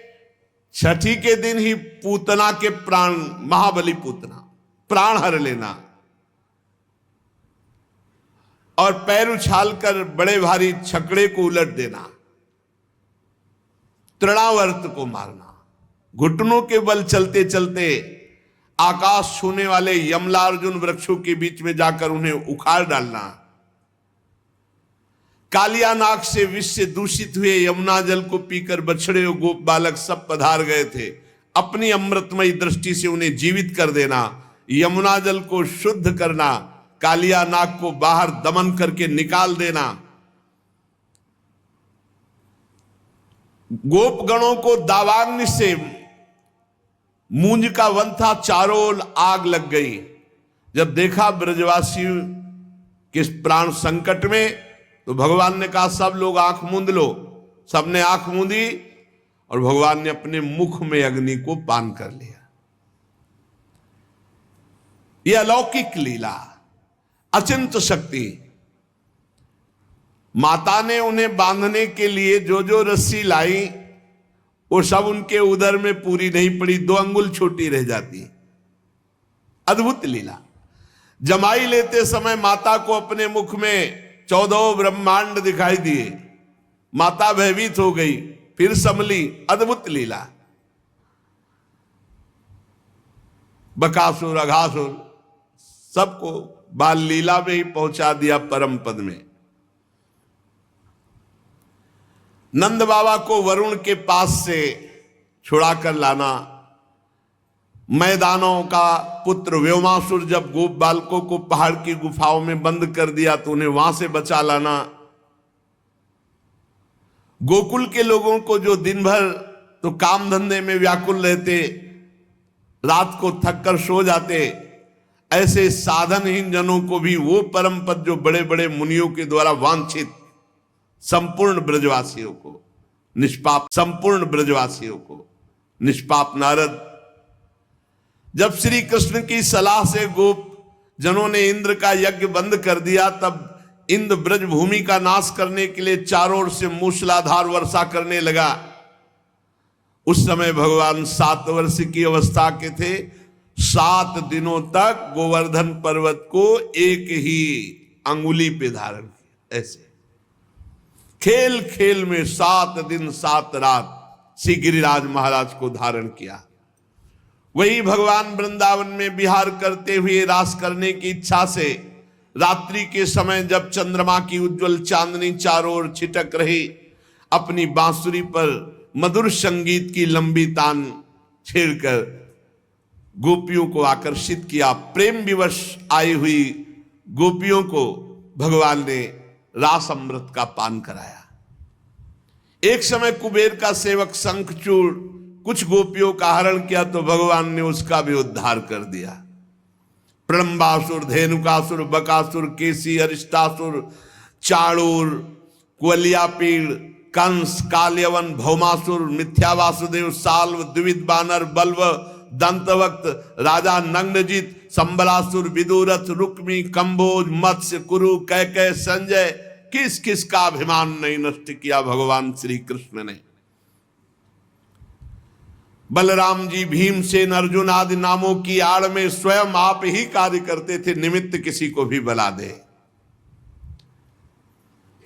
छठी के दिन ही पूतना के प्राण, महाबली पूतना प्राण हर लेना और पैर उछालकर बड़े भारी छकड़े को उलट देना, तृणावर्त को मारना, घुटनों के बल चलते चलते आकाश छूने वाले यमलार्जुन वृक्षों के बीच में जाकर उन्हें उखाड़ डालना, कालिया नाग से विष से दूषित हुए यमुना जल को पीकर बछड़े और गोप बालक सब पधार गए थे, अपनी अमृतमयी दृष्टि से उन्हें जीवित कर देना, यमुना जल को शुद्ध करना, कालिया नाग को बाहर दमन करके निकाल देना, गोप गणों को दावाग्नि से मूंज का वन था, चारों ओर आग लग गई। जब देखा ब्रजवासियों के प्राण संकट में तो भगवान ने कहा सब लोग आंख मूंद लो। सबने आंख मूंदी और भगवान ने अपने मुख में अग्नि को पान कर लिया। यह अलौकिक लीला, अचिंत शक्ति। माता ने उन्हें बांधने के लिए जो जो रस्सी लाई वो सब उनके उदर में पूरी नहीं पड़ी, 2 अंगुल छोटी रह जाती। अद्भुत लीला। जमाई लेते समय माता को अपने मुख में 14 ब्रह्मांड दिखाई दिए, माता भयभीत हो गई, फिर संभली। अद्भुत लीला। बकासुर, अघासुर सबको बाल लीला में ही पहुंचा दिया परम पद में। नंद बाबा को वरुण के पास से छुड़ा कर लाना, मैदानों का पुत्र व्योमासुर जब गोप बालकों को पहाड़ की गुफाओं में बंद कर दिया तो उन्हें वहां से बचा लाना, गोकुल के लोगों को जो दिन भर तो काम धंधे में व्याकुल रहते, रात को थक कर सो जाते, ऐसे साधनहीन जनों को भी वो परम पद जो बड़े बड़े मुनियों के द्वारा वांछित संपूर्ण ब्रजवासियों को, निष्पाप संपूर्ण ब्रजवासियों को। निष्पाप नारद जब श्री कृष्ण की सलाह से गोप जनों ने इंद्र का यज्ञ बंद कर दिया, तब इंद्र ब्रज भूमि का नाश करने के लिए चारों ओर से मूसलाधार वर्षा करने लगा। उस समय भगवान 7 वर्ष की अवस्था के थे। 7 दिनों तक गोवर्धन पर्वत को एक ही अंगुली पे धारण किया। ऐसे खेल खेल में 7 दिन 7 रात श्री गिरिराज महाराज को धारण किया। वही भगवान वृंदावन में विहार करते हुए रास करने की इच्छा से रात्रि के समय जब चंद्रमा की उज्जवल चांदनी चारों ओर छिटक रही, अपनी बांसुरी पर मधुर संगीत की लंबी तान छेड़कर गोपियों को आकर्षित किया। प्रेम विवश आई हुई गोपियों को भगवान ने रास अमृत का पान कराया। एक समय कुबेर का सेवक शंखचूड़ कुछ गोपियों का हरण किया तो भगवान ने उसका भी उद्धार कर दिया। प्रलंबासुर, धेनुकासुर, बकासुर, केसी, अरिष्टासुर, चाणूर, कुवलियापीड़, कंस, काल्यवन, भौमासुर, मिथ्या वासुदेव, साल्व, द्विविध बानर, बल्व, दंतवक्त, राजा नग्नजित, संबलासुर, विदुरथ, रुक्मी, कंबोज, मत्स्य, कुरु, कैकय, संजय, किस किस का अभिमान नहीं नष्ट किया भगवान श्री कृष्ण ने। बलराम जी, भीमसेन, अर्जुन आदि नामों की आड़ में स्वयं आप ही कार्य करते थे, निमित्त किसी को भी बला दे।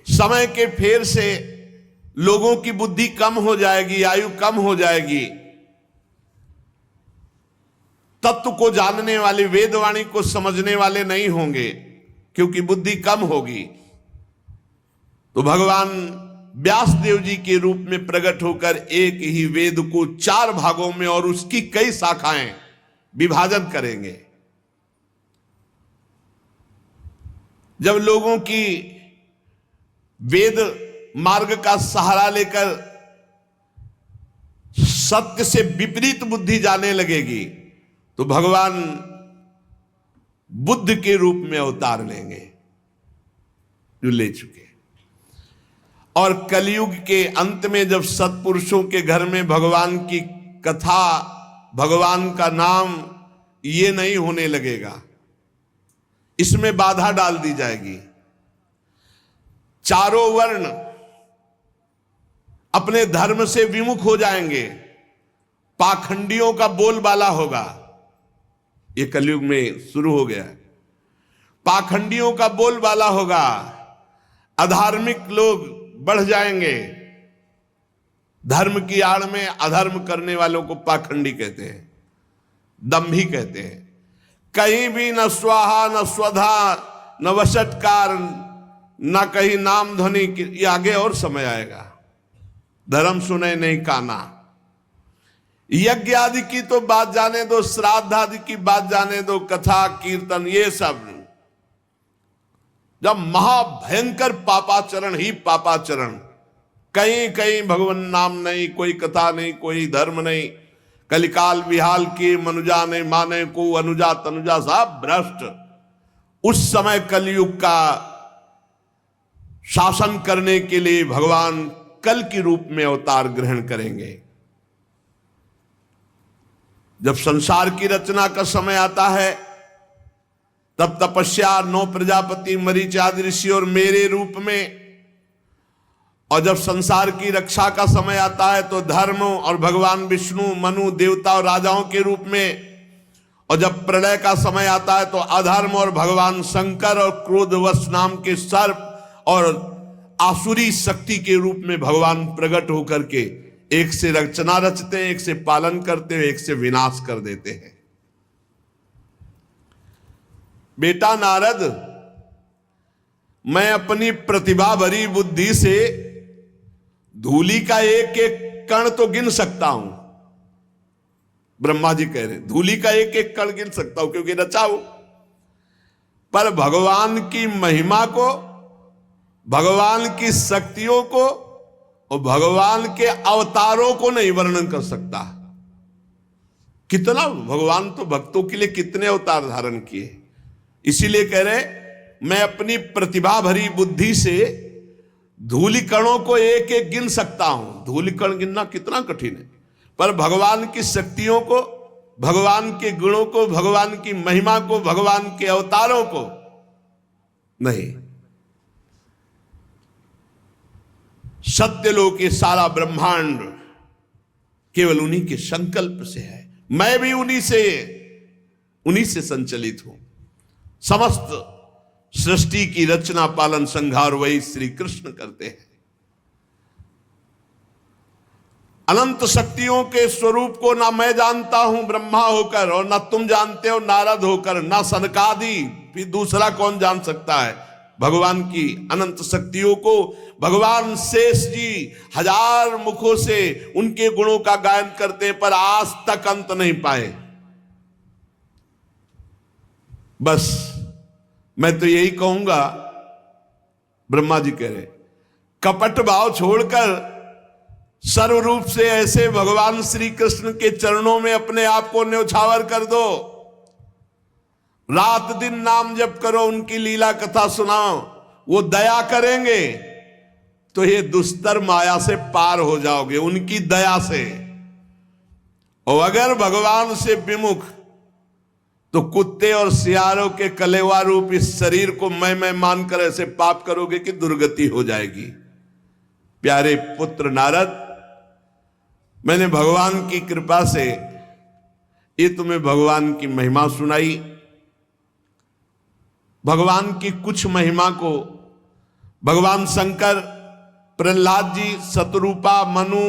समय के फेर से लोगों की बुद्धि कम हो जाएगी, आयु कम हो जाएगी। तत्व को जानने वाले, वेदवाणी को समझने वाले नहीं होंगे, क्योंकि बुद्धि कम होगी। तो भगवान व्यास देव जी के रूप में प्रकट होकर एक ही वेद को 4 भागों में और उसकी कई शाखाएं विभाजन करेंगे। जब लोगों की वेद मार्ग का सहारा लेकर सत्य से विपरीत बुद्धि जाने लगेगी, तो भगवान बुद्ध के रूप में अवतार लेंगे, जो ले चुके। और कलयुग के अंत में जब सत्पुरुषों के घर में भगवान की कथा, भगवान का नाम ये नहीं होने लगेगा, इसमें बाधा डाल दी जाएगी। चारों वर्ण अपने धर्म से विमुख हो जाएंगे, पाखंडियों का बोलबाला होगा। ये कलयुग में शुरू हो गया है। पाखंडियों का बोलबाला होगा, अधार्मिक लोग बढ़ जाएंगे। धर्म की आड़ में अधर्म करने वालों को पाखंडी कहते हैं, दंभी कहते हैं। कहीं भी न स्वाहा न स्वधा न वशटकार न कहीं नाम ध्वनि, ये आगे और समय आएगा। धर्म सुने नहीं काना। यज्ञ आदि की तो बात जाने दो, श्राद्ध आदि की बात जाने दो, कथा कीर्तन ये सब जब महाभयंकर पापाचरण ही पापाचरण, कहीं कहीं भगवान नाम नहीं, कोई कथा नहीं, कोई धर्म नहीं, कलिकाल विहाल की मनुजा नहीं माने को अनुजा तनुजा साहब भ्रष्ट। उस समय कलयुग का शासन करने के लिए भगवान कल के रूप में अवतार ग्रहण करेंगे। जब संसार की रचना का समय आता है, तब तपस्या 9 प्रजापति, मरीच आदि ऋषि और मेरे रूप में, और जब संसार की रक्षा का समय आता है तो धर्म और भगवान विष्णु, मनु, देवता और राजाओं के रूप में, और जब प्रलय का समय आता है तो अधर्म और भगवान शंकर और क्रोधवश नाम के सर्प और आसुरी शक्ति के रूप में भगवान प्रकट होकर के एक से रचना रचते हैं, एक से पालन करते हैं, एक से विनाश कर देते हैं। बेटा नारद, मैं अपनी प्रतिभा भरी बुद्धि से धूलि का एक एक कण तो गिन सकता हूं। ब्रह्मा जी कह रहे धूलि का एक एक कण गिन सकता हूं, क्योंकि रचा हूं। पर भगवान की महिमा को, भगवान की शक्तियों को और भगवान के अवतारों को नहीं वर्णन कर सकता। कितना भगवान तो भक्तों के लिए कितने अवतार धारण किए। इसीलिए कह रहे मैं अपनी प्रतिभा भरी बुद्धि से धूलि कणों को एक एक गिन सकता हूं, धूलि कण गिनना कितना कठिन है, पर भगवान की शक्तियों को, भगवान के गुणों को, भगवान की महिमा को, भगवान के अवतारों को नहीं। सत्यलोक ये सारा ब्रह्मांड केवल उन्हीं के संकल्प से है। मैं भी उन्हीं से संचलित हूं। समस्त सृष्टि की रचना, पालन, संहार वही श्री कृष्ण करते हैं। अनंत शक्तियों के स्वरूप को ना मैं जानता हूं ब्रह्मा होकर, और ना तुम जानते हो नारद होकर, ना सनकादि, फिर दूसरा कौन जान सकता है भगवान की अनंत शक्तियों को। भगवान शेष जी 1000 मुखों से उनके गुणों का गायन करते हैं, पर आज तक अंत नहीं पाए। बस मैं तो यही कहूंगा, ब्रह्मा जी कह रहे, कपट भाव छोड़कर सर्व रूप से ऐसे भगवान श्री कृष्ण के चरणों में अपने आप को न्यौछावर कर दो। रात दिन नाम जप करो, उनकी लीला कथा सुनाओ, वो दया करेंगे तो ये दुस्तर माया से पार हो जाओगे उनकी दया से। और अगर भगवान से विमुख, तो कुत्ते और सियारों के कलेवा रूप इस शरीर को मैं मानकर ऐसे पाप करोगे कि दुर्गति हो जाएगी। प्यारे पुत्र नारद, मैंने भगवान की कृपा से ये तुम्हें भगवान की महिमा सुनाई। भगवान की कुछ महिमा को भगवान शंकर, प्रहलाद जी, शतरूपा, मनु,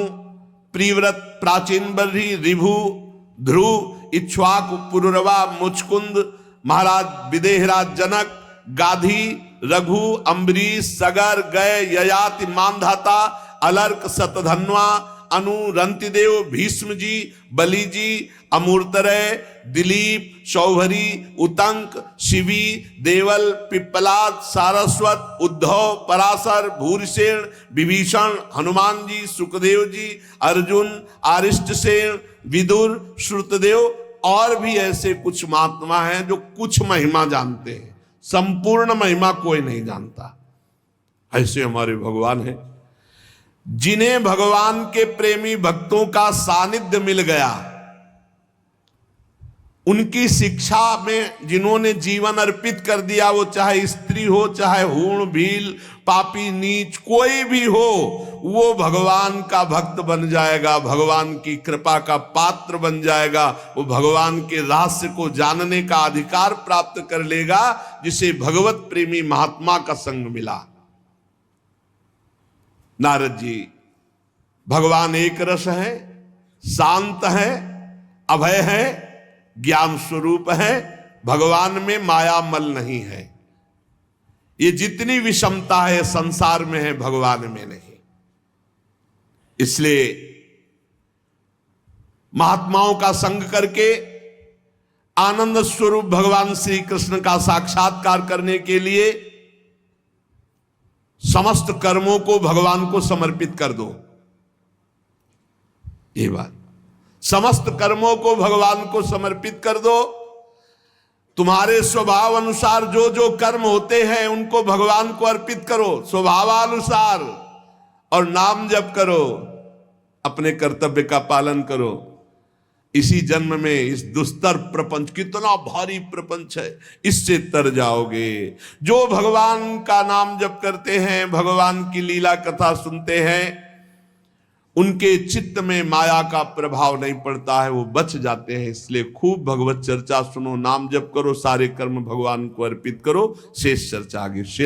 प्रिव्रत, प्राचीन बर्ही, रिभु, ध्रुव, इक्ष्वाकु, पुरुरवा, मुचकुंद, महाराज विदेहराज जनक, गाधी, रघु, अम्बरीश, सगर, गय, ययाति, मानधाता, अलर्क, शतधन्वा, अनु, रंतिदेव, भीष्म जी, बलि जी, अमूर्तरय, दिलीप, शौभरी, उतंक, शिवी, देवल, पिप्पलाद, सारस्वत, उद्धव, पराशर, भूरिसेन, विभीषण, हनुमान जी, सुखदेव जी, अर्जुन, आरिष्टसेन, विदुर, श्रुतदेव, और भी ऐसे कुछ महात्मा हैं जो कुछ महिमा जानते हैं, संपूर्ण महिमा कोई नहीं जानता। ऐसे हमारे भगवान हैं जिन्हें भगवान के प्रेमी भक्तों का सानिध्य मिल गया, उनकी शिक्षा में जिन्होंने जीवन अर्पित कर दिया, वो चाहे स्त्री हो, चाहे हूण, भील, पापी, नीच, कोई भी हो, वो भगवान का भक्त बन जाएगा, भगवान की कृपा का पात्र बन जाएगा। वो भगवान के रहस्य को जानने का अधिकार प्राप्त कर लेगा, जिसे भगवत प्रेमी महात्मा का संग मिला। नारद जी, भगवान एक रस है, शांत है, अभय है, ज्ञान स्वरूप है, भगवान में माया मल नहीं है। ये जितनी विषमता है संसार में है, भगवान में नहीं। इसलिए महात्माओं का संग करके आनंद स्वरूप भगवान श्री कृष्ण का साक्षात्कार करने के लिए समस्त कर्मों को भगवान को समर्पित कर दो। ये बात, समस्त कर्मों को भगवान को समर्पित कर दो। तुम्हारे स्वभाव अनुसार जो जो कर्म होते हैं उनको भगवान को अर्पित करो स्वभावानुसार, और नाम जप करो, अपने कर्तव्य का पालन करो। इसी जन्म में इस दुस्तर प्रपंच, कितना भारी प्रपंच है, इससे तर जाओगे। जो भगवान का नाम जप करते हैं, भगवान की लीला कथा सुनते हैं, उनके चित्त में माया का प्रभाव नहीं पड़ता है, वो बच जाते हैं। इसलिए खूब भगवत चर्चा सुनो, नाम जप करो, सारे कर्म भगवान को अर्पित करो। शेष चर्चा आगे। श्री